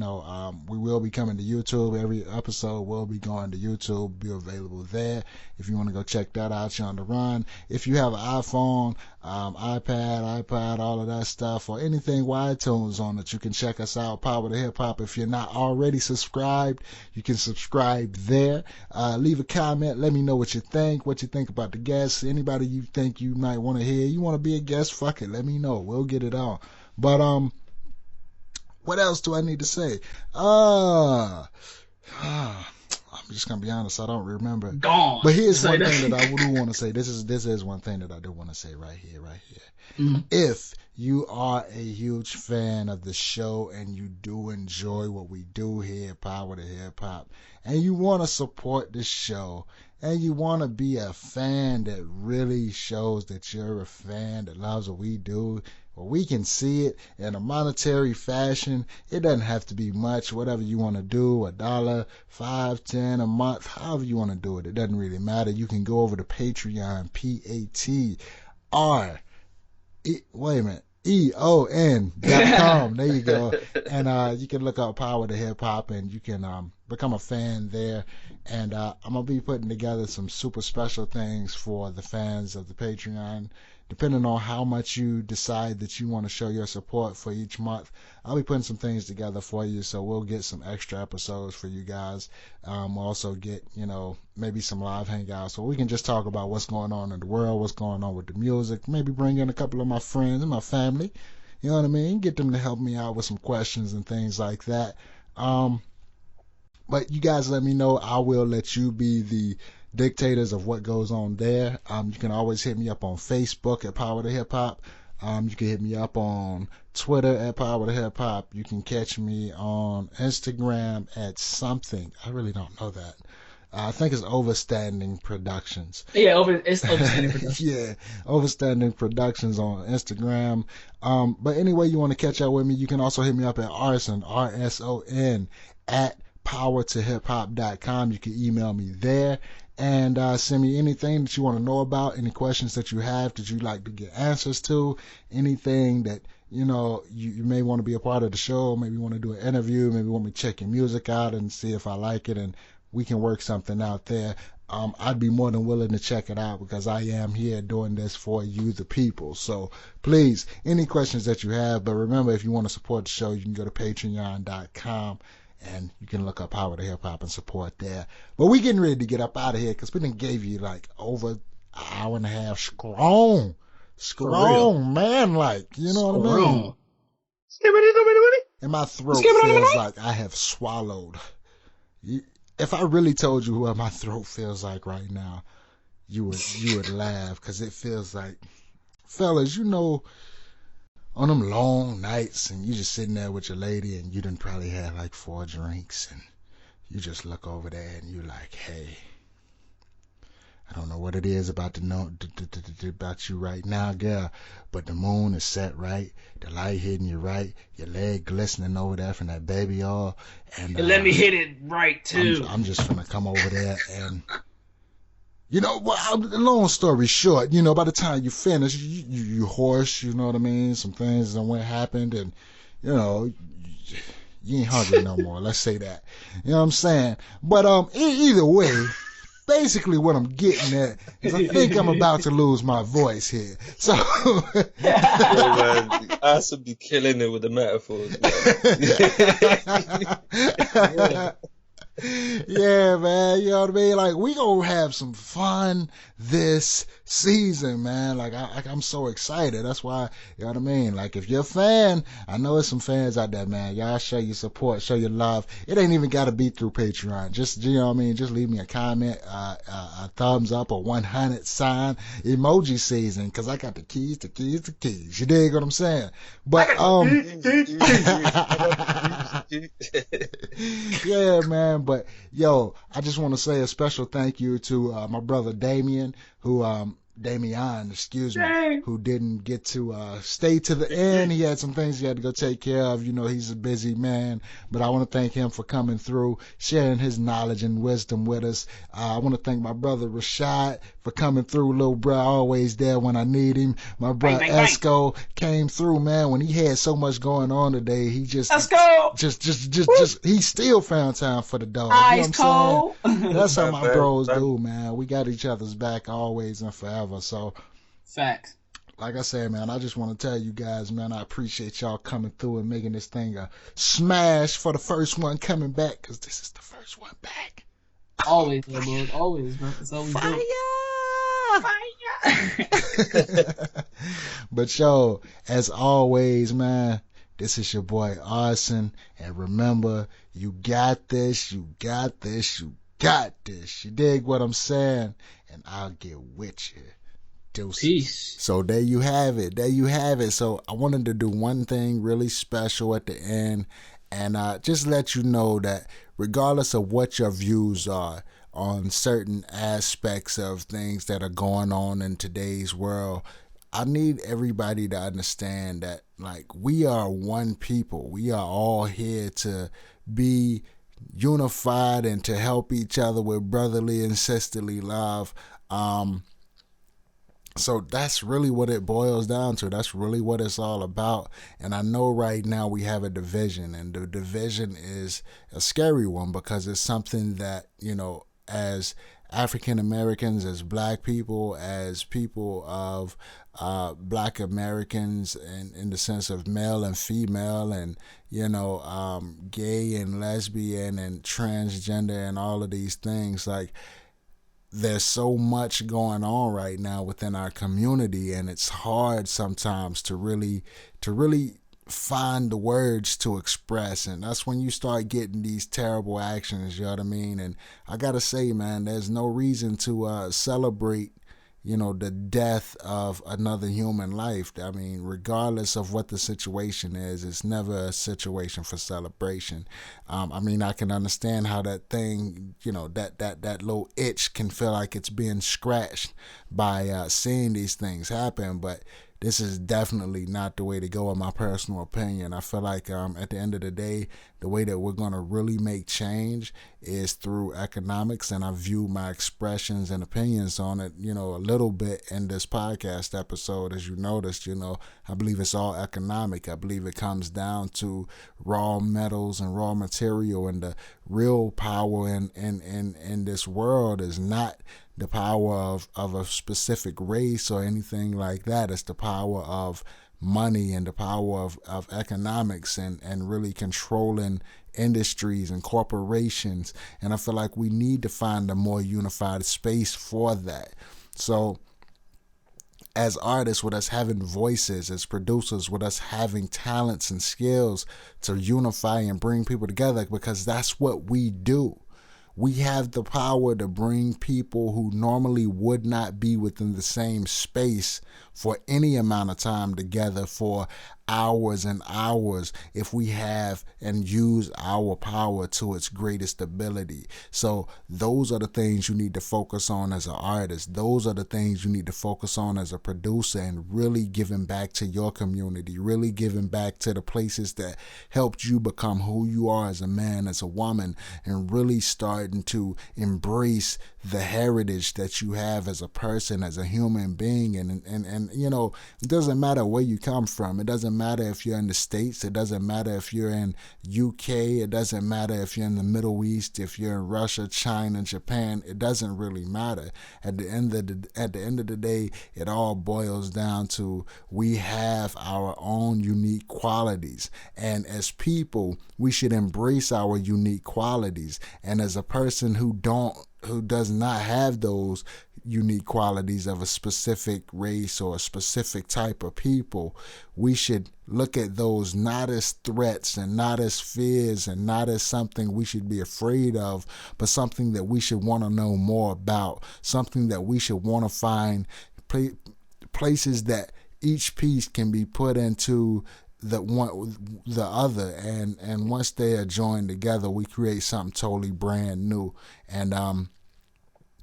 will be coming to YouTube. Every episode will be going to YouTube, be available there. If you want to go check that out, you're on the run. If you have an iPhone, iPad, all of that stuff, or anything with iTunes on it, you can check us out, Power to Hip Hop. If you're not already subscribed, you can subscribe there. Leave a comment. Let me know what you think about the guests. Anybody you think you might want to hear, you want to be a guest, fuck it, let me know. We'll get it on. But what else do I need to say? I'm just gonna be honest, I don't remember. Gone. But here's one thing that I do want to say. This is one thing that I do want to say right here. Mm-hmm. If you are a huge fan of the show and you do enjoy what we do here at Power to Hip Hop, and you want to support the show, and you want to be a fan that really shows that you're a fan that loves what we do, where we can see it in a monetary fashion. It doesn't have to be much, whatever you want to do, $1, $5, $10 a month, however you want to do it. It doesn't really matter. You can go over to Patreon, EON.com. There you go. And you can look up Power to Hip Hop, and you can become a fan there. And I'm going to be putting together some super special things for the fans of the Patreon. Depending on how much you decide that you want to show your support for each month, I'll be putting some things together for you. So we'll get some extra episodes for you guys. We'll also get, maybe some live hangouts so we can just talk about what's going on in the world, what's going on with the music. Maybe bring in a couple of my friends and my family. You know what I mean? Get them to help me out with some questions and things like that. But you guys let me know. I will let you be the dictators of what goes on there. You can always hit me up on Facebook at Power to Hip Hop. You can hit me up on Twitter at Power to Hip Hop. You can catch me on Instagram at something. I really don't know that. I think it's Overstanding Productions. Yeah, it's Overstanding Productions. Yeah, Overstanding Productions on Instagram. But anyway, you want to catch up with me, you can also hit me up at Arson, RSON, at powertohiphop.com. You can email me there and send me anything that you want to know about, any questions that you have that you'd like to get answers to, anything that you may want to be a part of the show, maybe you want to do an interview, maybe you want me to check your music out and see if I like it, and we can work something out there. I'd be more than willing to check it out because I am here doing this for you, the people. So please, any questions that you have, but remember, if you want to support the show, you can go to patreon.com and you can look up Power to Hip Hop and support there. But we getting ready to get up out of here because we done gave you like over an hour and a half strong, man. Like, you know what I mean? And my throat feels like I have swallowed. If I really told you what my throat feels like right now, you would laugh because it feels like, fellas, on them long nights and you just sitting there with your lady and you done probably had like 4 drinks and you just look over there and you like, hey, I don't know what it is about about you right now, girl, but the moon is set right, the light hitting you right, your leg glistening over there from that baby oil, and let me hit it right too. I'm just gonna come over there and long story short, by the time you finish, you hoarse, you know what I mean? Some things that went happened, and you ain't hungry no more. Let's say that. You know what I'm saying? But either way, basically what I'm getting at is I think I'm about to lose my voice here. So man, I should be killing it with the metaphors. Yeah, man, you know what I mean? Like, we gonna have some fun this season, man. Like, I'm so excited. That's why, you know what I mean? Like, if you're a fan, I know there's some fans out there, man. Y'all show your support, show your love. It ain't even gotta be through Patreon. Just, you know what I mean? Just leave me a comment, a thumbs up, a 100 sign, emoji season, cause I got the keys. You dig what I'm saying? But, yeah, man. But yo, I just want to say a special thank you to my brother Damian, who didn't get to stay to the end. He had some things he had to go take care of. He's a busy man, but I want to thank him for coming through, sharing his knowledge and wisdom with us. I want to thank my brother Rashad for coming through, little bro, always there when I need him. My brother Esco came through, man, when he had so much going on today. He just he still found time for the dog. Ice cold. That's how my bros do, man. We got each other's back always and forever. So, facts. Like I said, man, I just want to tell you guys, man, I appreciate y'all coming through and making this thing a smash for the first one coming back, because this is the first one back. Always, bro. Always, bro. It's always Fire! Fire! But yo, as always, man, this is your boy Arson, and remember, you got this, you got this, you got this. You dig what I'm saying? And I'll get with you. Deuces. Peace. So there you have it. So I wanted to do one thing really special at the end, and just let you know that regardless of what your views are on certain aspects of things that are going on in today's world, I need everybody to understand that, like, we are one people. We are all here to be unified and to help each other with brotherly and sisterly love. So that's really what it boils down to. That's really what it's all about. And I know right now we have a division, and the division is a scary one because it's something that, as African Americans, as black people, as people of black Americans, in the sense of male and female, and gay and lesbian and transgender and all of these things, like, there's so much going on right now within our community, and it's hard sometimes to really find the words to express. And that's when you start getting these terrible actions, you know what I mean? And I gotta say, man, there's no reason to celebrate the death of another human life. I mean, regardless of what the situation is, it's never a situation for celebration. I mean, I can understand how that thing, that little itch can feel like it's being scratched by seeing these things happen, but this is definitely not the way to go, in my personal opinion. I feel like at the end of the day, the way that we're going to really make change is through economics, and I view my expressions and opinions on it, a little bit in this podcast episode. As you noticed, I believe it's all economic. I believe it comes down to raw metals and raw material, and the real power in this world is not the power of a specific race or anything like that. It's the power of money and the power of economics, and really controlling industries and corporations. And I feel like we need to find a more unified space for that. So as artists, with us having voices, as producers, with us having talents and skills to unify and bring people together, because that's what we do. We have the power to bring people who normally would not be within the same space for any amount of time together for hours and hours, if we have and use our power to its greatest ability. So those are the things you need to focus on as an artist. Those are the things you need to focus on as a producer, and really giving back to your community, really giving back to the places that helped you become who you are as a man, as a woman, and really starting to embrace the heritage that you have as a person, as a human being. And it doesn't matter where you come from. It doesn't matter if you're in the States. It doesn't matter if you're in UK. It doesn't matter if you're in the Middle East, if you're in Russia, China, Japan. It doesn't really matter. At the end of the day, it all boils down to we have our own unique qualities. And as people, we should embrace our unique qualities. And as a person who does not have those unique qualities of a specific race or a specific type of people, we should look at those not as threats and not as fears and not as something we should be afraid of, but something that we should want to know more about, something that we should want to find places that each piece can be put into the other, and once they are joined together, we create something totally brand new. And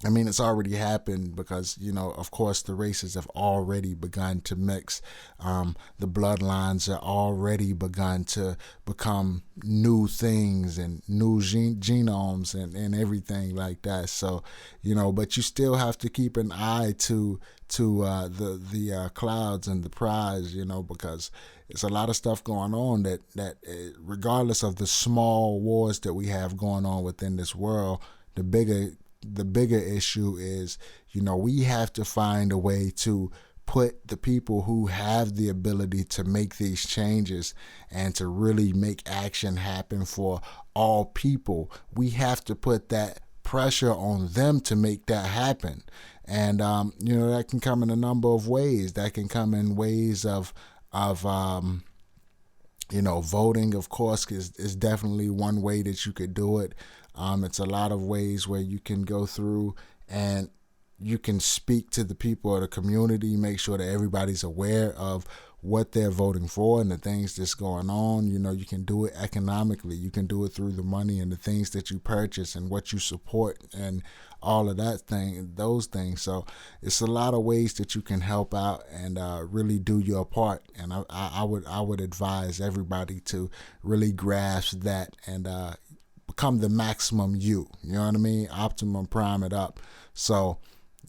I mean, it's already happened because, of course, the races have already begun to mix. The bloodlines are already begun to become new things and new genomes and everything like that. So, but you still have to keep an eye to the clouds and the prize, because it's a lot of stuff going on that regardless of the small wars that we have going on within this world, the bigger issue is, we have to find a way to put the people who have the ability to make these changes and to really make action happen for all people. We have to put that pressure on them to make that happen. And, that can come in a number of ways. That can come in ways of voting, of course, is definitely one way that you could do it. It's a lot of ways where you can go through and you can speak to the people of the community, make sure that everybody's aware of what they're voting for and the things that's going on. You know, you can do it economically. You can do it through the money and the things that you purchase and what you support and all of those things. So it's a lot of ways that you can help out and really do your part. And I would advise everybody to really grasp that and become the maximum you. You know what I mean? Optimum prime it up. So,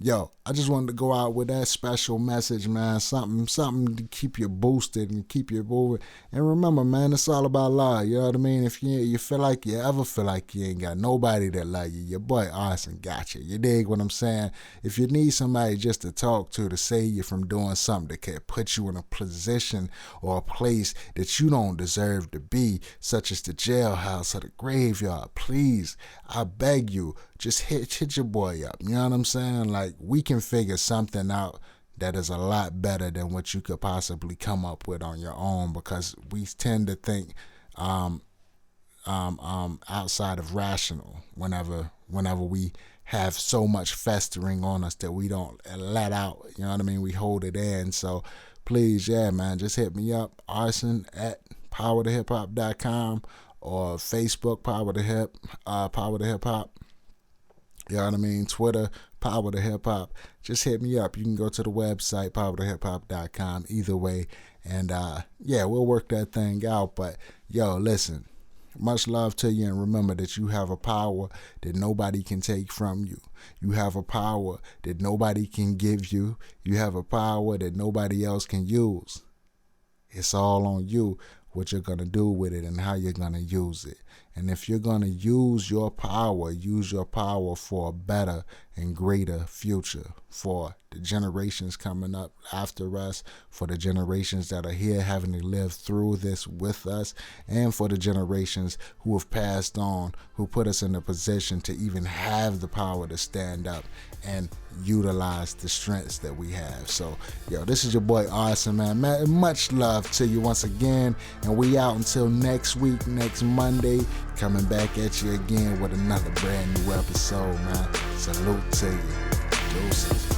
yo, I just wanted to go out with that special message, man. Something to keep you boosted and keep you moving. And remember, man, it's all about love. You know what I mean? If you feel like you ever feel like you ain't got nobody that love you, your boy Arson got you. You dig what I'm saying? If you need somebody just to talk to save you from doing something that can put you in a position or a place that you don't deserve to be, such as the jailhouse or the graveyard, please, I beg you, just hit your boy up. You know what I'm saying? Like, we can figure something out that is a lot better than what you could possibly come up with on your own, because we tend to think outside of rational whenever we have so much festering on us that we don't let out. You know what I mean? We hold it in. So please, yeah, man, just hit me up, Arson at powertohiphop.com or Facebook, Power to Hip Hop. You know what I mean? Twitter, Power to Hip Hop. Just hit me up. You can go to the website, powertohiphop.com. Either way. And yeah, we'll work that thing out. But yo, listen, much love to you, and remember that you have a power that nobody can take from you. You have a power that nobody can give you. You have a power that nobody else can use. It's all on you, what you're going to do with it and how you're going to use it. And if you're going to use your power for a better and greater future for the generations coming up after us, for the generations that are here having to live through this with us, and for the generations who have passed on, who put us in a position to even have the power to stand up and utilize the strengths that we have. So, yo, this is your boy Arson, man. Much love to you once again, and we out until next week, next Monday, coming back at you again with another brand new episode, man. Salute to you. Deuces.